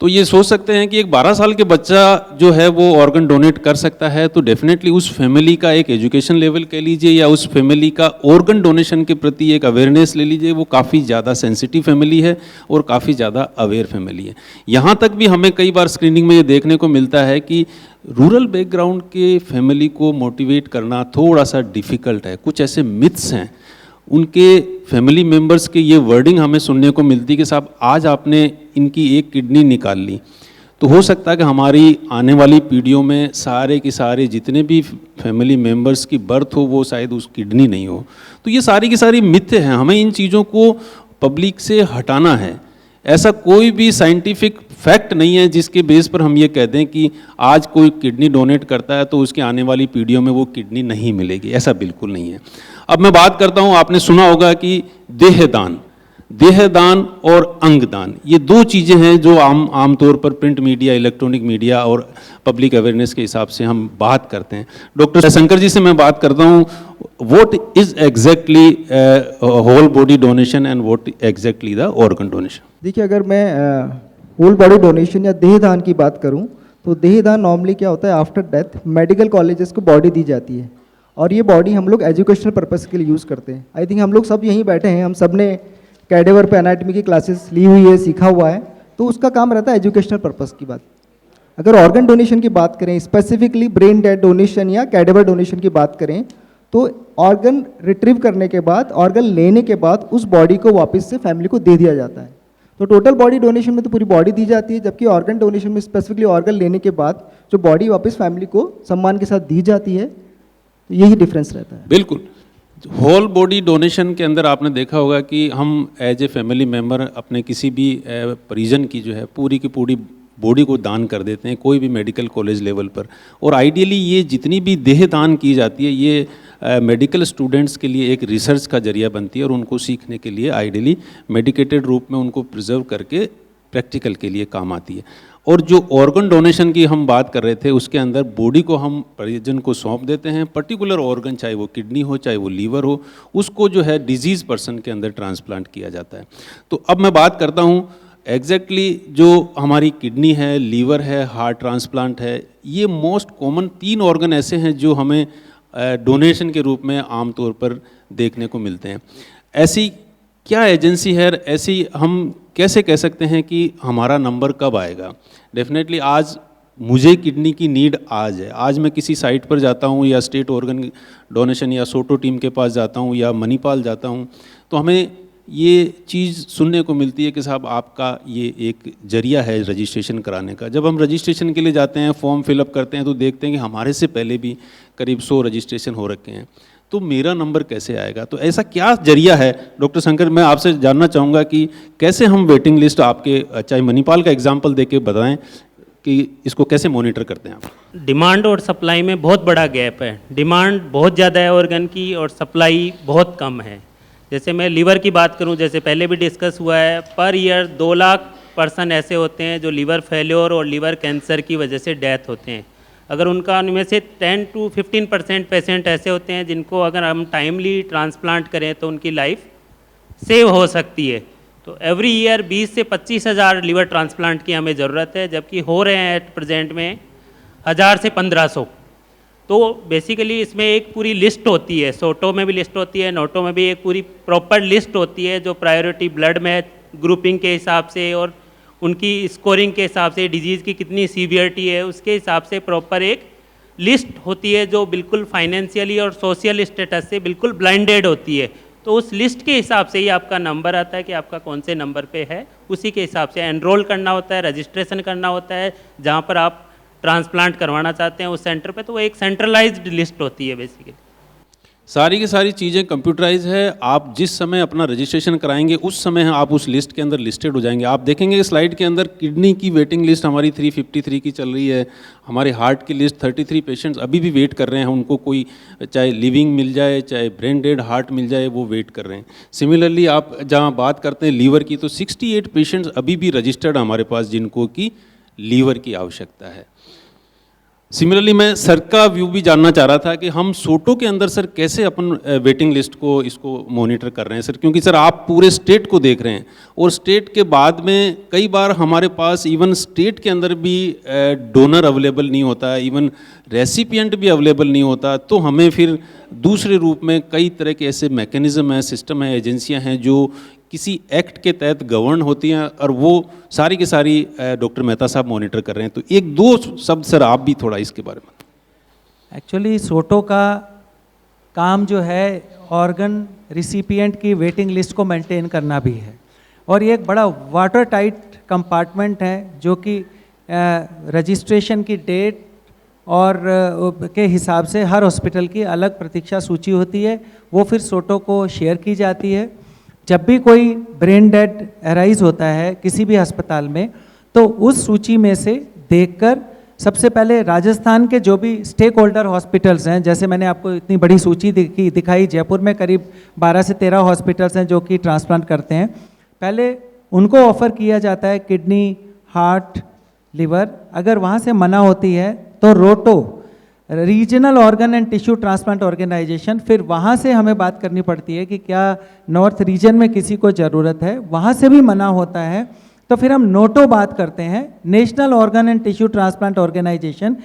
तो ये सोच सकते हैं कि एक 12 साल के बच्चा जो है वो ऑर्गन डोनेट कर सकता है, तो डेफिनेटली उस फैमिली का एक एजुकेशन लेवल कह लीजिए या उस फैमिली का ऑर्गन डोनेशन के प्रति एक अवेयरनेस ले लीजिए, वो काफ़ी ज़्यादा सेंसिटिव फैमिली है और काफ़ी ज़्यादा अवेयर फैमिली है। यहाँ तक भी हमें कई बार स्क्रीनिंग में ये देखने को मिलता है कि रूरल बैकग्राउंड के फैमिली को मोटिवेट करना थोड़ा सा डिफ़िकल्ट है। कुछ ऐसे मिथ्स हैं, उनके फैमिली मेम्बर्स के ये वर्डिंग हमें सुनने को मिलती है कि साहब आज आपने इनकी एक किडनी निकाल ली तो हो सकता है कि हमारी आने वाली पीढ़ियों में सारे के सारे जितने भी फैमिली मेम्बर्स की बर्थ हो वो शायद उस किडनी नहीं हो। तो ये सारी की सारी मिथ हैं, हमें इन चीज़ों को पब्लिक से हटाना है। ऐसा कोई भी साइंटिफिक फैक्ट नहीं है जिसके बेस पर हम ये कह दें कि आज कोई किडनी डोनेट करता है तो उसके आने वाली पीढ़ियों में वो किडनी नहीं मिलेगी, ऐसा बिल्कुल नहीं है। अब मैं बात करता हूँ, आपने सुना होगा कि देहदान और अंगदान, ये दो चीज़ें हैं जो आमतौर पर प्रिंट मीडिया, इलेक्ट्रॉनिक मीडिया और पब्लिक अवेयरनेस के हिसाब से हम बात करते हैं। डॉक्टर शंकर जी से मैं बात करता हूँ, what is exactly whole body donation and what exactly the organ donation? देखिए, अगर मैं होल बॉडी डोनेशन या देहदान की बात करूं तो देहदान नॉर्मली क्या होता है, आफ्टर डेथ मेडिकल कॉलेजेस को बॉडी दी जाती है और ये बॉडी हम लोग एजुकेशनल पर्पस के लिए यूज़ करते हैं। आई थिंक हम लोग सब यहीं बैठे हैं, हम सब ने कैडेवर पे एनाटॉमी की क्लासेस ली हुई है, सीखा हुआ है, तो उसका काम रहता है एजुकेशनल पर्पस की बात। अगर ऑर्गन डोनेशन की बात करें, स्पेसिफिकली ब्रेन डेड डोनेशन या कैडेवर डोनेशन की बात करें, तो ऑर्गन रिट्रीव करने के बाद, ऑर्गन लेने के बाद उस बॉडी को वापस से फैमिली को दे दिया जाता है। तो टोटल बॉडी डोनेशन में तो पूरी बॉडी दी जाती है, जबकि ऑर्गन डोनेशन में स्पेसिफिकली ऑर्गन लेने के बाद जो बॉडी वापस फैमिली को सम्मान के साथ दी जाती है, तो यही डिफरेंस रहता है। बिल्कुल, होल बॉडी डोनेशन के अंदर आपने देखा होगा कि हम एज ए फैमिली मेम्बर अपने किसी भी परिजन की जो है पूरी की पूरी बॉडी को दान कर देते हैं कोई भी मेडिकल कॉलेज लेवल पर। और आइडियली ये जितनी भी देह दान की जाती है ये मेडिकल स्टूडेंट्स के लिए एक रिसर्च का जरिया बनती है और उनको सीखने के लिए आइडियली मेडिकेटेड रूप में उनको प्रिजर्व करके प्रैक्टिकल के लिए काम आती है। और जो ऑर्गन डोनेशन की हम बात कर रहे थे, उसके अंदर बॉडी को हम परिजन को सौंप देते हैं, पर्टिकुलर ऑर्गन चाहे वो किडनी हो चाहे वो लीवर हो, उसको जो है डिजीज़ पर्सन के अंदर ट्रांसप्लांट किया जाता है। तो अब मैं बात करता हूँ एग्जैक्टली जो हमारी किडनी है, लीवर है, हार्ट ट्रांसप्लांट है, ये मोस्ट कॉमन 3 ऑर्गन ऐसे हैं जो हमें डोनेशन के रूप में आमतौर पर देखने को मिलते हैं। ऐसी क्या एजेंसी है, ऐसी हम कैसे कह सकते हैं कि हमारा नंबर कब आएगा? डेफिनेटली आज मुझे किडनी की नीड आज है। आज मैं किसी साइट पर जाता हूँ या स्टेट ऑर्गन डोनेशन या सोटो टीम के पास जाता हूँ या मणिपाल जाता हूँ, तो हमें ये चीज़ सुनने को मिलती है कि साहब आपका ये एक जरिया है रजिस्ट्रेशन कराने का। जब हम रजिस्ट्रेशन के लिए जाते हैं, फॉर्म फिलअप करते हैं, तो देखते हैं कि हमारे से पहले भी करीब 100 रजिस्ट्रेशन हो रखे हैं, तो मेरा नंबर कैसे आएगा? तो ऐसा क्या जरिया है डॉक्टर शंकर, मैं आपसे जानना चाहूँगा कि कैसे हम वेटिंग लिस्ट आपके, चाहे मणिपाल का एग्जाम्पल दे के बताएं कि इसको कैसे मॉनिटर करते हैं आप? डिमांड और सप्लाई में बहुत बड़ा गैप है। डिमांड बहुत ज़्यादा है ऑर्गन की और सप्लाई बहुत कम है। जैसे मैं लीवर की बात करूं, जैसे पहले भी डिस्कस हुआ है, पर ईयर 2 लाख पर्सन ऐसे होते हैं जो लीवर फेल्योर और लीवर कैंसर की वजह से डेथ होते हैं। अगर उनका उनमें से 10 to 15% पेशेंट ऐसे होते हैं जिनको अगर हम टाइमली ट्रांसप्लांट करें तो उनकी लाइफ सेव हो सकती है। तो एवरी ईयर 20 से 25 हज़ार लीवर ट्रांसप्लांट की हमें ज़रूरत है, जबकि हो रहे हैं एट प्रेजेंट में 1000 से 1500। तो बेसिकली इसमें एक पूरी लिस्ट होती है, सोटो में भी लिस्ट होती है, नोटो में भी एक पूरी प्रॉपर लिस्ट होती है जो प्रायोरिटी ब्लड में ग्रुपिंग के हिसाब से और उनकी स्कोरिंग के हिसाब से डिजीज़ की कितनी सीवियरिटी है उसके हिसाब से प्रॉपर एक लिस्ट होती है जो बिल्कुल फाइनेंशियली और सोशल स्टेटस से बिल्कुल ब्लाइंडेड होती है। तो उस लिस्ट के हिसाब से ही आपका नंबर आता है कि आपका कौन से नंबर पे है, उसी के हिसाब से एनरोल करना होता है, रजिस्ट्रेशन करना होता है जहाँ पर आप ट्रांसप्लांट करवाना चाहते हैं उस सेंटर पे। तो वो एक सेंट्रलाइज्ड लिस्ट होती है बेसिकली। सारी की सारी चीज़ें कंप्यूटराइज है। आप जिस समय अपना रजिस्ट्रेशन कराएंगे उस समय आप उस लिस्ट के अंदर लिस्टेड हो जाएंगे। आप देखेंगे स्लाइड के अंदर किडनी की वेटिंग लिस्ट हमारी 353 की चल रही है, हमारे हार्ट की लिस्ट 33 पेशेंट्स अभी भी वेट कर रहे हैं, उनको कोई चाहे लिविंग मिल जाए चाहे ब्रेन डेड हार्ट मिल जाए वो वेट कर रहे हैं। सिमिलरली आप जहाँ बात करते हैं लीवर की, तो 68 पेशेंट्स अभी भी रजिस्टर्ड हमारे पास जिनको की लीवर की आवश्यकता है। सिमिलरली मैं सर का व्यू भी जानना चाह रहा था कि हम सोटो के अंदर सर कैसे अपन वेटिंग लिस्ट को इसको मॉनिटर कर रहे हैं सर, क्योंकि सर आप पूरे स्टेट को देख रहे हैं और स्टेट के बाद में कई बार हमारे पास इवन स्टेट के अंदर भी डोनर अवेलेबल नहीं होता है, इवन रेसिपिएंट भी अवेलेबल नहीं होता, तो हमें फिर दूसरे रूप में कई तरह के ऐसे मैकेनिज्म हैं, सिस्टम हैं, एजेंसियां हैं जो किसी एक्ट के तहत गवर्न होती हैं और वो सारी की सारी डॉक्टर मेहता साहब मॉनिटर कर रहे हैं। तो 1-2 शब्द सर आप भी थोड़ा इसके बारे में। एक्चुअली सोटो का काम जो है ऑर्गन रिसिपिएंट की वेटिंग लिस्ट को मेंटेन करना भी है और ये एक बड़ा वाटर टाइट कंपार्टमेंट है जो कि रजिस्ट्रेशन की डेट और के हिसाब से हर हॉस्पिटल की अलग प्रतीक्षा सूची होती है, वो फिर सोटो को शेयर की जाती है। जब भी कोई ब्रेन डेड अराइज होता है किसी भी अस्पताल में, तो उस सूची में से देखकर सबसे पहले राजस्थान के जो भी स्टेक होल्डर हॉस्पिटल्स हैं, जैसे मैंने आपको इतनी बड़ी सूची दिखाई, जयपुर में करीब 12 से 13 हॉस्पिटल्स हैं जो कि ट्रांसप्लांट करते हैं, पहले उनको ऑफ़र किया जाता है किडनी, हार्ट, लिवर। अगर वहाँ से मना होती है तो ROTTO, regional organ and tissue transplant organisation, फिर वहाँ से हमें बात करनी पड़ती है कि क्या नॉर्थ रीजन में किसी को ज़रूरत है, वहाँ से भी मना होता है तो फिर हम नोटो बात करते हैं, national organ and tissue transplant organisation.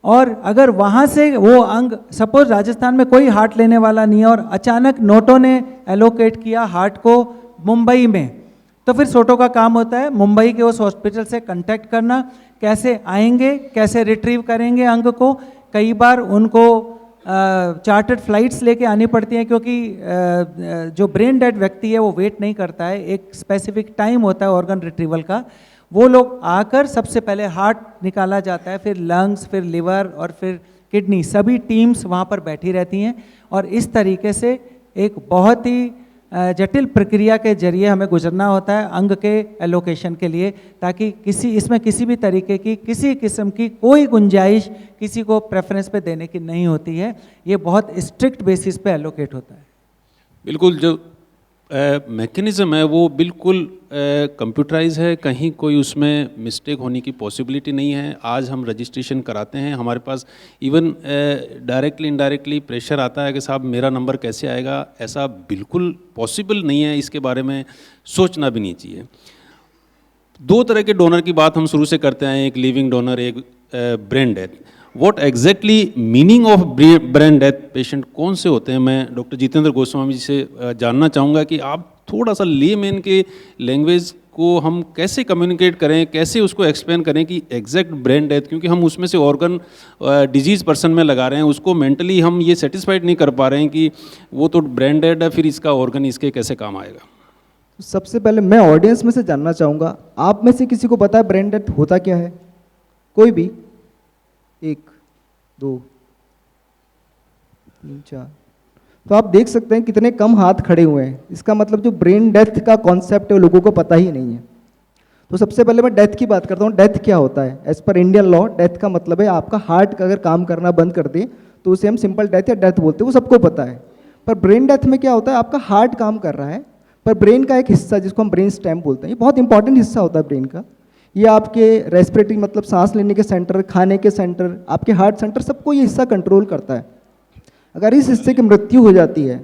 और अगर वहाँ से वो अंग, सपोज राजस्थान में कोई हार्ट लेने वाला नहीं है और अचानक नोटो ने एलोकेट किया हार्ट को मुंबई में, तो फिर सोटो का काम होता है मुंबई के उस हॉस्पिटल से कांटेक्ट करना, कैसे आएंगे, कैसे रिट्रीव करेंगे अंग को। कई बार उनको चार्टर्ड फ्लाइट्स लेके आनी पड़ती हैं क्योंकि जो ब्रेन डेड व्यक्ति है वो वेट नहीं करता है, एक स्पेसिफिक टाइम होता है ऑर्गन रिट्रीवल का। वो लोग आकर सबसे पहले हार्ट निकाला जाता है, फिर लंग्स, फिर लिवर और फिर किडनी, सभी टीम्स वहाँ पर बैठी रहती हैं और इस तरीके से एक बहुत ही जटिल प्रक्रिया के जरिए हमें गुजरना होता है अंग के एलोकेशन के लिए, ताकि इसमें किसी भी तरीके की किसी किस्म की कोई गुंजाइश किसी को प्रेफरेंस पे देने की नहीं होती है। ये बहुत स्ट्रिक्ट बेसिस पे एलोकेट होता है। बिल्कुल, जो मैकेनिज़्म है वो बिल्कुल कंप्यूटराइज है, कहीं कोई उसमें मिस्टेक होने की पॉसिबिलिटी नहीं है। आज हम रजिस्ट्रेशन कराते हैं, हमारे पास इवन डायरेक्टली इनडायरेक्टली प्रेशर आता है कि साहब मेरा नंबर कैसे आएगा, ऐसा बिल्कुल पॉसिबल नहीं है, इसके बारे में सोचना भी नहीं चाहिए। दो तरह के डोनर की बात हम शुरू से करते हैं, एक लिविंग डोनर, एक brain death. What exactly meaning of brain death patient कौन से होते हैं, मैं डॉक्टर जितेंद्र गोस्वामी जी से जानना चाहूँगा कि आप थोड़ा सा लेमैन के लैंग्वेज को हम कैसे कम्युनिकेट करें, कैसे उसको एक्सप्लेन करें कि एग्जैक्ट ब्रेन डेथ, क्योंकि हम उसमें से ऑर्गन डिजीज़ पर्सन में लगा रहे हैं, उसको मेंटली हम ये सेटिस्फाइड नहीं कर पा रहे हैं कि वो तो ब्रेन डेड है, फिर इसका ऑर्गन इसके कैसे काम आएगा। सबसे पहले मैं ऑडियंस में से जानना चाहूँगा, आप में से किसी को पता है ब्रेन डेथ होता क्या है? कोई भी? 1 2 3 4। तो आप देख सकते हैं कितने कम हाथ खड़े हुए हैं। इसका मतलब जो ब्रेन डेथ का कॉन्सेप्ट है वो लोगों को पता ही नहीं है। तो सबसे पहले मैं डेथ की बात करता हूँ। डेथ क्या होता है? As per Indian law death का मतलब है आपका हार्ट अगर काम करना बंद कर दे तो उसे हम सिंपल डेथ या डेथ बोलते हैं, वो सबको पता है। पर ब्रेन डेथ में क्या होता है, आपका हार्ट काम कर रहा है पर ब्रेन का एक हिस्सा जिसको हम ब्रेन स्टेम बोलते हैं, ये बहुत इंपॉर्टेंट हिस्सा होता है ब्रेन का। ये आपके रेस्पिरेटरी मतलब सांस लेने के सेंटर, खाने के सेंटर, आपके हार्ट सेंटर, सबको ये हिस्सा कंट्रोल करता है। अगर इस हिस्से की मृत्यु हो जाती है,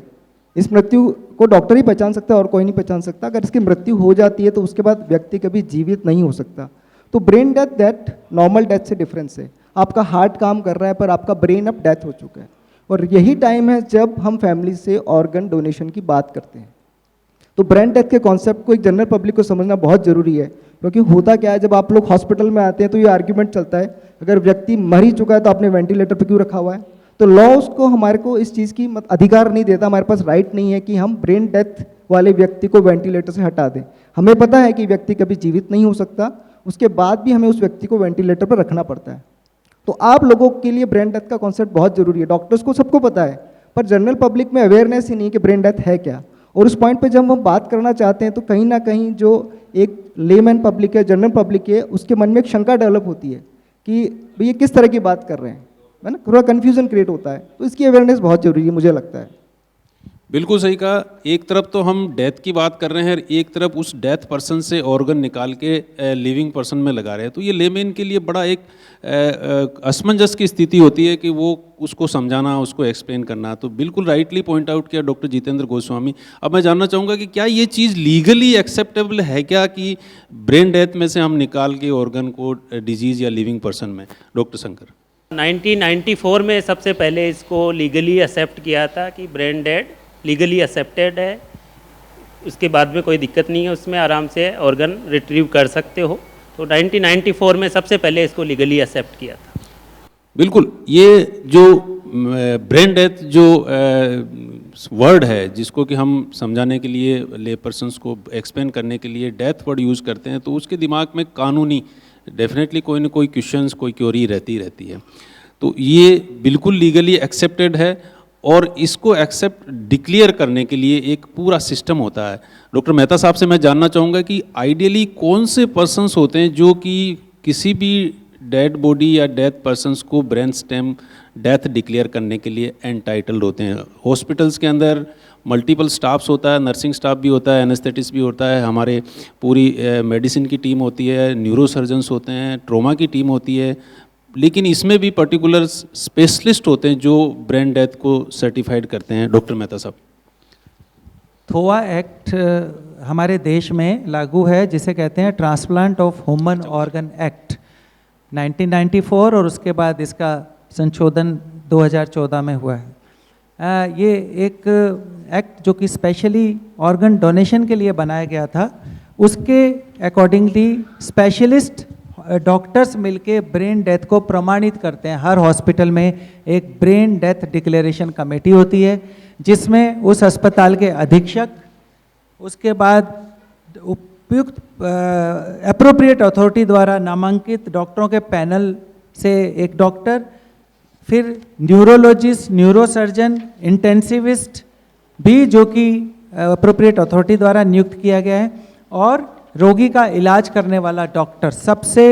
इस मृत्यु को डॉक्टर ही पहचान सकता है और कोई नहीं पहचान सकता। अगर इसकी मृत्यु हो जाती है तो उसके बाद व्यक्ति कभी जीवित नहीं हो सकता। तो brain death that normal death से डिफरेंस है। आपका हार्ट काम कर रहा है पर आपका ब्रेन अब डेथ हो चुका है, और यही टाइम है जब हम फैमिली से ऑर्गन डोनेशन की बात करते हैं। तो ब्रेन डेथ के कॉन्सेप्ट को एक जनरल पब्लिक को समझना बहुत जरूरी है, क्योंकि होता क्या है, जब आप लोग हॉस्पिटल में आते हैं तो ये आर्ग्यूमेंट चलता है अगर व्यक्ति मर ही चुका है तो आपने वेंटिलेटर पर क्यों रखा हुआ है। तो लॉ उसको हमारे को इस चीज़ की अधिकार नहीं देता, हमारे पास राइट नहीं है कि हम ब्रेन डेथ वाले व्यक्ति को वेंटिलेटर से हटा दें। हमें पता है कि व्यक्ति कभी जीवित नहीं हो सकता, उसके बाद भी हमें उस व्यक्ति को वेंटिलेटर पर रखना पड़ता है। तो आप लोगों के लिए ब्रेन डेथ का कॉन्सेप्ट बहुत जरूरी है। डॉक्टर्स को सबको पता है पर जनरल पब्लिक में अवेयरनेस ही नहीं कि ब्रेन डेथ है क्या। और उस पॉइंट पे जब हम बात करना चाहते हैं तो कहीं ना कहीं जो एक लेमैन पब्लिक है, जनरल पब्लिक है, उसके मन में एक शंका डेवलप होती है कि भैया किस तरह की बात कर रहे हैं, है ना, थोड़ा कन्फ्यूजन क्रिएट होता है। तो इसकी अवेयरनेस बहुत जरूरी है मुझे लगता है। बिल्कुल सही कहा। एक तरफ तो हम डेथ की बात कर रहे हैं, एक तरफ उस डेथ पर्सन से ऑर्गन निकाल के लिविंग पर्सन में लगा रहे हैं। तो ये लेमैन के लिए बड़ा एक असमंजस की स्थिति होती है कि वो उसको समझाना, उसको एक्सप्लेन करना। तो बिल्कुल राइटली पॉइंट आउट किया डॉक्टर जितेंद्र गोस्वामी। अब मैं जानना चाहूँगा कि क्या ये चीज़ लीगली एक्सेप्टेबल है क्या कि ब्रेन डेथ में से हम निकाल के ऑर्गन को डिजीज़ या लिविंग पर्सन में? डॉक्टर शंकर। 1994 में सबसे पहले इसको लीगली एक्सेप्ट किया था कि ब्रेन डेड लीगली एक्सेप्टेड है, उसके बाद में कोई दिक्कत नहीं है, उसमें आराम से ऑर्गन रिट्रीव कर सकते हो। तो 1994 में सबसे पहले इसको लीगली एक्सेप्ट किया था। बिल्कुल, ये जो ब्रेन डेथ जो वर्ड है जिसको कि हम समझाने के लिए, ले पर्सन्स को एक्सप्लेन करने के लिए डेथ वर्ड यूज़ करते हैं, तो उसके दिमाग में कानूनी डेफिनेटली कोई ना कोई क्वेश्चंस, कोई क्योरी रहती है। तो ये बिल्कुल लीगली एक्सेप्टेड है और इसको एक्सेप्ट डिक्लेयर करने के लिए एक पूरा सिस्टम होता है। डॉक्टर मेहता साहब से मैं जानना चाहूँगा कि आइडियली कौन से पर्सन्स होते हैं जो कि किसी भी डेड बॉडी या डेथ पर्सन्स को ब्रेन स्टेम डेथ डिक्लेयर करने के लिए एंटाइटल्ड होते हैं? हॉस्पिटल्स के अंदर मल्टीपल स्टाफ्स होता है, नर्सिंग स्टाफ भी होता है, एनेस्थेटिस्ट भी होता है, हमारे पूरी मेडिसिन की टीम होती है, न्यूरो सर्जन्स होते हैं, ट्रोमा की टीम होती है, लेकिन इसमें भी पर्टिकुलर स्पेशलिस्ट होते हैं जो ब्रेन डेथ को सर्टिफाइड करते हैं। डॉक्टर मेहता साहब। थोआ एक्ट हमारे देश में लागू है, जिसे कहते हैं transplant of human organ act 1994, और उसके बाद इसका संशोधन 2014 में हुआ है। ये एक एक्ट जो कि स्पेशली ऑर्गन डोनेशन के लिए बनाया गया था, उसके अकॉर्डिंगली स्पेशलिस्ट डॉक्टर्स मिलके ब्रेन डेथ को प्रमाणित करते हैं। हर हॉस्पिटल में एक ब्रेन डेथ डिक्लेरेशन कमेटी होती है जिसमें उस अस्पताल के अधीक्षक, उसके बाद उपयुक्त एप्रोप्रिएट अथॉरिटी द्वारा नामांकित डॉक्टरों के पैनल से एक डॉक्टर, फिर न्यूरोलॉजिस्ट, न्यूरोसर्जन, इंटेंसिविस्ट भी जो कि अप्रोप्रिएट अथॉरिटी द्वारा नियुक्त किया गया है, और रोगी का इलाज करने वाला डॉक्टर सबसे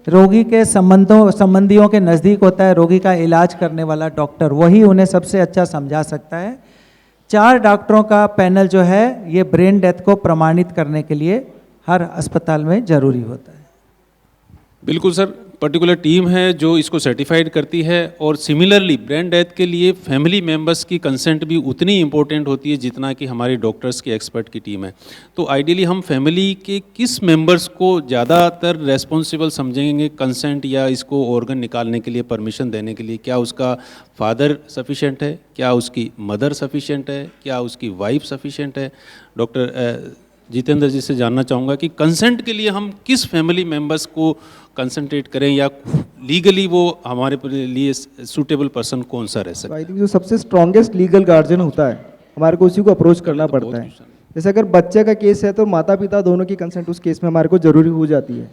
रोगी के संबंधियों के नज़दीक होता है। रोगी का इलाज करने वाला डॉक्टर वही उन्हें सबसे अच्छा समझा सकता है। 4 डॉक्टरों का पैनल जो है ये ब्रेन डेथ को प्रमाणित करने के लिए हर अस्पताल में ज़रूरी होता है। बिल्कुल सर, पर्टिकुलर टीम है जो इसको सर्टिफाइड करती है, और सिमिलरली ब्रेन डेथ के लिए फैमिली मेंबर्स की कंसेंट भी उतनी इंपॉर्टेंट होती है जितना कि हमारी डॉक्टर्स की एक्सपर्ट की टीम है। तो आइडियली हम फैमिली के किस मेंबर्स को ज़्यादातर रेस्पॉन्सिबल समझेंगे कंसेंट या इसको ऑर्गन निकालने के लिए परमिशन देने के लिए? क्या उसका फादर सफिशेंट है, क्या उसकी मदर सफिशेंट है, क्या उसकी वाइफ सफिशेंट है? डॉक्टर जितेंद्र जी से जानना चाहूँगा कि कंसेंट के लिए हम किस फैमिली मेंबर्स को कंसंट्रेट करें, या लीगली वो हमारे लिए सूटेबल पर्सन कौन सा रह सकता है? आई थिंक जो सबसे स्ट्रॉन्गेस्ट लीगल गार्जियन होता है हमारे को उसी को अप्रोच करना पड़ता है। जैसे अगर बच्चे का केस है तो माता पिता दोनों की कंसेंट उस केस में हमारे को ज़रूरी हो जाती है,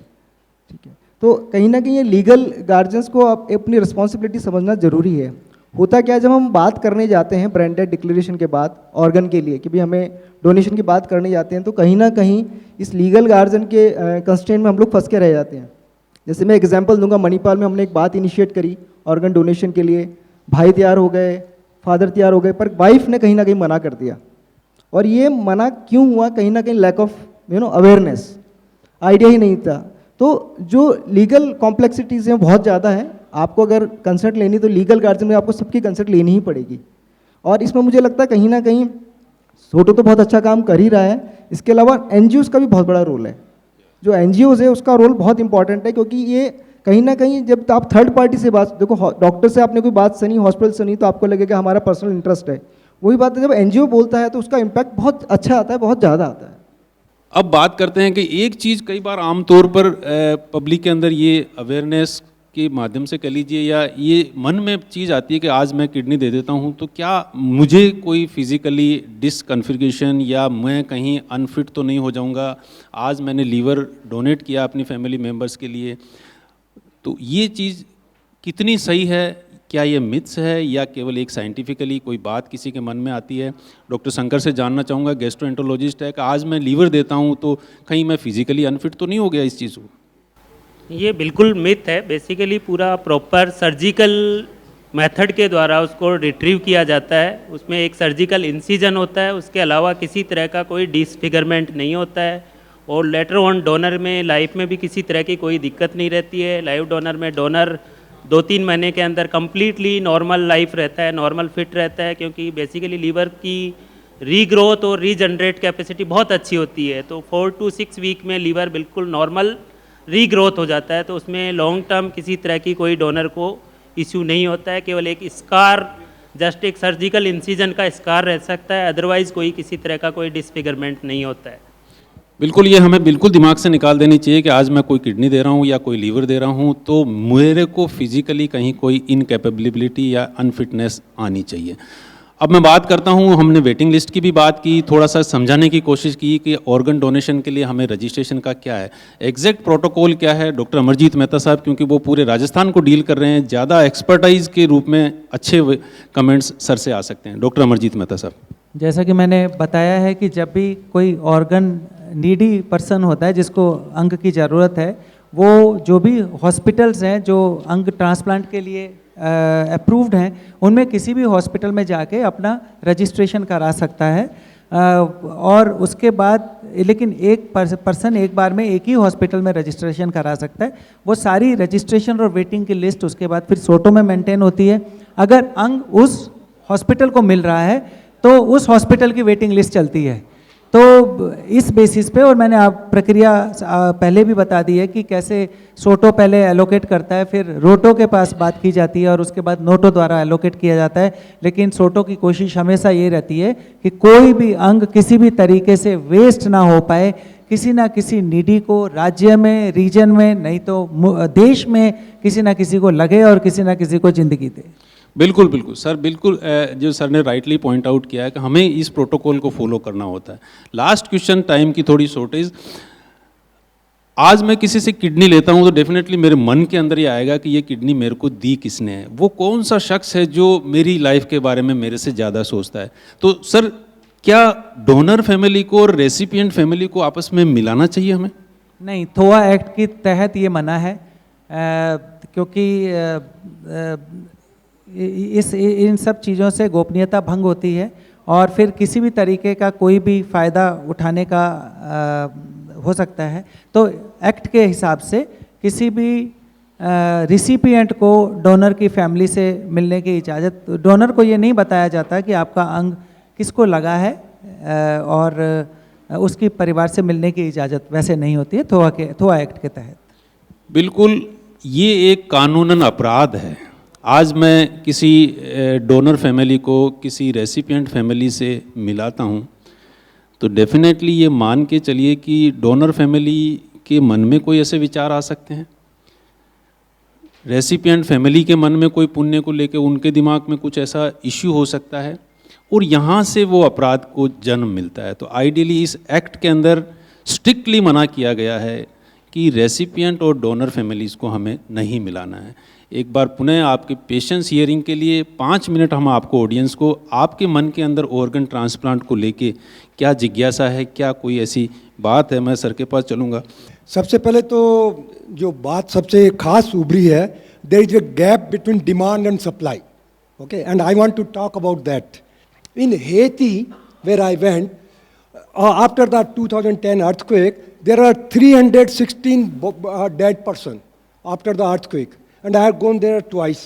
ठीक है। तो कहीं ना कहीं ये लीगल गार्जियंस को अपनी रिस्पॉन्सिबिलिटी समझना ज़रूरी है। होता क्या है, जब हम बात करने जाते हैं ब्रेन डेथ डिक्लेरेशन के बाद ऑर्गन के लिए कि भाई हमें डोनेशन की बात करने जाते हैं, तो कहीं ना कहीं इस लीगल गार्जियन के कंस्ट्रेंट में हम लोग फंस के रह जाते हैं। जैसे मैं एग्जांपल दूंगा, मणिपाल में हमने एक बात इनिशिएट करी ऑर्गन डोनेशन के लिए, भाई तैयार हो गए, फादर तैयार हो गए, पर वाइफ ने कहीं ना कहीं मना कर दिया। और ये मना क्यों हुआ? कहीं ना कहीं लैक ऑफ अवेयरनेस, आइडिया ही नहीं था। तो जो लीगल कॉम्प्लेक्सिटीज़ हैं बहुत ज़्यादा हैं। आपको अगर कंसल्ट लेनी तो लीगल गार्जियन में आपको सबकी कंसल्ट लेनी ही पड़ेगी। और इसमें मुझे लगता है कहीं ना कहीं सोटो तो बहुत अच्छा काम कर ही रहा है, इसके अलावा एनजीओज़ का भी बहुत बड़ा रोल है। जो एनजीओज़ है उसका रोल बहुत इंपॉर्टेंट है, क्योंकि ये कहीं ना कहीं जब आप थर्ड पार्टी से बात, देखो डॉक्टर से आपने कोई बात सुनी, हॉस्पिटल सुनी, तो आपको लगेगा हमारा पर्सनल इंटरेस्ट है। वही बात है जब एनजीओ बोलता है तो उसका इम्पैक्ट बहुत अच्छा आता है, बहुत ज़्यादा आता है। अब बात करते हैं कि एक चीज़ कई बार आमतौर पर पब्लिक के अंदर ये अवेयरनेस के माध्यम से कह लीजिए, या ये मन में चीज़ आती है कि आज मैं किडनी दे देता हूँ तो क्या मुझे कोई फिजिकली डिसकन्फिगरेशन या मैं कहीं अनफिट तो नहीं हो जाऊँगा? आज मैंने लीवर डोनेट किया अपनी फैमिली मेम्बर्स के लिए, तो ये चीज़ कितनी सही है? क्या ये मिथ्स है या केवल एक साइंटिफिकली कोई बात किसी के मन में आती है? डॉक्टर शंकर से जानना चाहूँगा, गैस्ट्रोएंटरोलॉजिस्ट है, कि आज मैं लीवर देता हूँ तो कहीं मैं फिजिकली अनफिट तो नहीं हो गया इस चीज़ को? ये बिल्कुल मिथ है। बेसिकली पूरा प्रॉपर सर्जिकल मेथड के द्वारा उसको रिट्रीव किया जाता है। उसमें एक सर्जिकल इंसिजन होता है, उसके अलावा किसी तरह का कोई डिसफिगरमेंट नहीं होता है। और लेटर ऑन डोनर में लाइफ में भी किसी तरह की कोई दिक्कत नहीं रहती है। लाइव डोनर में डोनर 2-3 महीने के अंदर कम्प्लीटली नॉर्मल लाइफ रहता है, नॉर्मल फिट रहता है, क्योंकि बेसिकली लीवर की रीग्रोथ और रीजनरेट कैपेसिटी बहुत अच्छी होती है। तो 4 to 6 वीक में लीवर बिल्कुल नॉर्मल रीग्रोथ हो जाता है। तो उसमें लॉन्ग टर्म किसी तरह की कोई डोनर को इश्यू नहीं होता है। केवल एक स्कार, जस्ट एक सर्जिकल इंसिजन का स्कार रह सकता है, अदरवाइज़ कोई किसी तरह का कोई डिसफिगरमेंट नहीं होता है। बिल्कुल, ये हमें बिल्कुल दिमाग से निकाल देनी चाहिए कि आज मैं कोई किडनी दे रहा हूँ या कोई लीवर दे रहा हूँ तो मेरे को फिजिकली कहीं कोई इनकैपेबिलिटी या अनफिटनेस आनी चाहिए। अब मैं बात करता हूँ, हमने वेटिंग लिस्ट की भी बात की, थोड़ा सा समझाने की कोशिश की कि ऑर्गन डोनेशन के लिए हमें रजिस्ट्रेशन का क्या है, एग्जैक्ट प्रोटोकॉल क्या है। डॉक्टर अमरजीत मेहता साहब, क्योंकि वो पूरे राजस्थान को डील कर रहे हैं, ज़्यादा एक्सपर्टाइज के रूप में अच्छे कमेंट्स सर से आ सकते हैं। डॉक्टर अमरजीत मेहता साहब। जैसा कि मैंने बताया है कि जब भी कोई ऑर्गन नीडी पर्सन होता है जिसको अंग की ज़रूरत है, वो जो भी हॉस्पिटल्स हैं जो अंग ट्रांसप्लांट के लिए अप्रूव्ड हैं, उनमें किसी भी हॉस्पिटल में जाके अपना रजिस्ट्रेशन करा सकता है। और उसके बाद लेकिन एक पर्सन एक बार में एक ही हॉस्पिटल में रजिस्ट्रेशन करा सकता है। वो सारी रजिस्ट्रेशन और वेटिंग की लिस्ट उसके बाद फिर सोटो में मेंटेन होती है। अगर अंग उस हॉस्पिटल को मिल रहा है तो उस हॉस्पिटल की वेटिंग लिस्ट चलती है। तो इस बेसिस पे, और मैंने आप प्रक्रिया पहले भी बता दी है कि कैसे सोटो पहले एलोकेट करता है, फिर रोटो के पास बात की जाती है और उसके बाद नोटो द्वारा एलोकेट किया जाता है। लेकिन सोटो की कोशिश हमेशा ये रहती है कि कोई भी अंग किसी भी तरीके से वेस्ट ना हो पाए, किसी ना किसी नीडी को राज्य में, रीजन में, नहीं तो देश में किसी ना किसी को लगे और किसी ना किसी को ज़िंदगी दे। बिल्कुल बिल्कुल सर, बिल्कुल जो सर ने राइटली पॉइंट आउट किया है कि हमें इस प्रोटोकॉल को फॉलो करना होता है। लास्ट क्वेश्चन, टाइम की थोड़ी शॉर्टेज। आज मैं किसी से किडनी लेता हूं तो डेफिनेटली मेरे मन के अंदर ये आएगा कि ये किडनी मेरे को दी किसने है, वो कौन सा शख्स है जो मेरी लाइफ के बारे में मेरे से ज़्यादा सोचता है। तो सर क्या डोनर फैमिली को और रेसिपिएंट फैमिली को आपस में मिलाना चाहिए हमें? नहीं, थोआ एक्ट के तहत ये मना है, क्योंकि इन सब चीज़ों से गोपनीयता भंग होती है और फिर किसी भी तरीके का कोई भी फ़ायदा उठाने का हो सकता है। तो एक्ट के हिसाब से किसी भी रिसिपिएंट को डोनर की फैमिली से मिलने की इजाज़त, डोनर को ये नहीं बताया जाता कि आपका अंग किसको लगा है और उसकी परिवार से मिलने की इजाज़त वैसे नहीं होती है थोआ एक्ट के तहत। बिल्कुल, ये एक कानूनन अपराध है। आज मैं किसी डोनर फैमिली को किसी रेसिपिएंट फैमिली से मिलाता हूँ तो डेफिनेटली ये मान के चलिए कि डोनर फैमिली के मन में कोई ऐसे विचार आ सकते हैं, रेसिपिएंट फैमिली के मन में कोई पुण्य को लेकर उनके दिमाग में कुछ ऐसा इश्यू हो सकता है और यहाँ से वो अपराध को जन्म मिलता है। तो आइडियली इस एक्ट के अंदर स्ट्रिक्टली मना किया गया है कि रेसिपिएंट और डोनर फैमिलीज़ को हमें नहीं मिलाना है। एक बार पुनः आपके पेशेंस हियरिंग के लिए 5 मिनट हम आपको ऑडियंस को आपके मन के अंदर ऑर्गन ट्रांसप्लांट को लेके क्या जिज्ञासा है, क्या कोई ऐसी बात है, मैं सर के पास चलूँगा। सबसे पहले तो जो बात सबसे खास उभरी है, there is a gap between demand and supply, okay, and I want to talk about that. In Haiti where I went after the 2010 earthquake, there are 316 dead person after the earthquake, and I have gone there twice,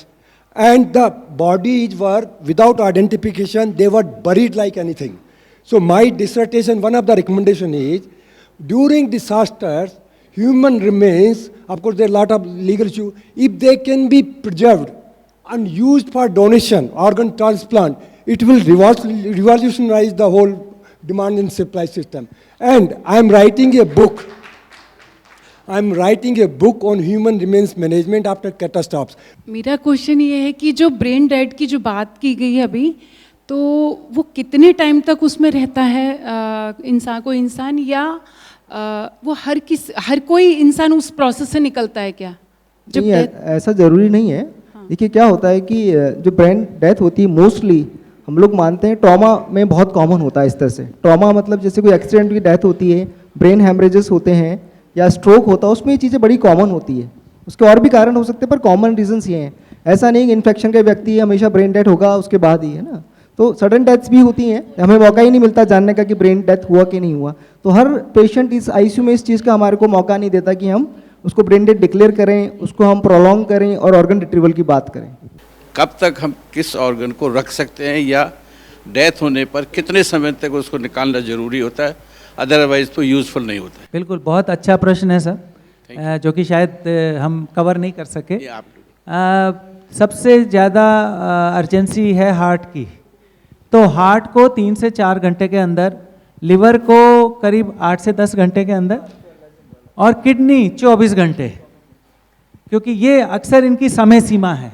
and the bodies were without identification, they were buried like anything. So my dissertation, one of the recommendation is, during disasters, human remains, of course there are a lot of legal issues, if they can be preserved and used for donation, organ transplant, it will revolutionize the whole demand and supply system. And I am writing a book. I am writing a book on human remains management after catastrophes. मेरा question ये है कि जो brain dead की जो बात की गई है अभी, तो वो कितने टाइम तक उसमें रहता है इंसान या वो हर कोई इंसान उस प्रोसेस से निकलता है क्या? नहीं, ऐसा ज़रूरी नहीं है। देखिए क्या होता है कि जो ब्रेन डेथ होती है मोस्टली हम लोग मानते हैं ट्रॉमा में बहुत कॉमन होता है। इस तरह से ट्रॉमा मतलब जैसे कोई एक्सीडेंट की डेथ होती है, ब्रेन हेमरेजेस होते हैं या स्ट्रोक होता है, उसमें ये चीज़ें बड़ी कॉमन होती है। उसके और भी कारण हो सकते हैं पर कॉमन रीजंस ये हैं। ऐसा नहीं कि इन्फेक्शन का व्यक्ति हमेशा ब्रेन डेथ होगा उसके बाद ही, है ना। तो सडन डेथ्स भी होती हैं, हमें मौका ही नहीं मिलता जानने का कि ब्रेन डेथ हुआ कि नहीं हुआ। तो हर पेशेंट इस आईसीयू में इस चीज़ का हमारे को मौका नहीं देता कि हम उसको ब्रेन डेथ डिक्लेयर करें, उसको हम प्रोलॉन्ग करें और ऑर्गन रिट्रीवल की बात करें। कब तक हम किस ऑर्गन को रख सकते हैं या डेथ होने पर कितने समय तक उसको निकालना जरूरी होता है, अदरवाइज तो यूजफुल नहीं होता है? बिल्कुल, बहुत अच्छा प्रश्न है सर, जो कि शायद हम कवर नहीं कर सके। सबसे ज़्यादा अर्जेंसी है हार्ट की, तो हार्ट को 3 से 4 घंटे के अंदर, लिवर को करीब 8 से 10 घंटे के अंदर और किडनी 24 घंटे, क्योंकि ये अक्सर इनकी समय सीमा है।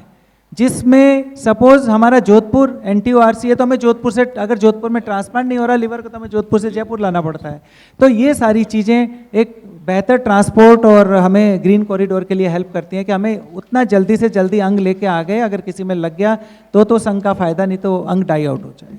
जिसमें सपोज हमारा जोधपुर NTORC है तो हमें जोधपुर से, अगर जोधपुर में ट्रांसप्लांट नहीं हो रहा लिवर को, तो हमें जोधपुर से जयपुर लाना पड़ता है। तो ये सारी चीज़ें एक बेहतर ट्रांसपोर्ट और हमें ग्रीन कॉरिडोर के लिए हेल्प करती हैं कि हमें उतना जल्दी से जल्दी अंग लेके आ गए, अगर किसी में लग गया तो उस अंग का फ़ायदा, नहीं तो अंग डाई आउट हो जाए।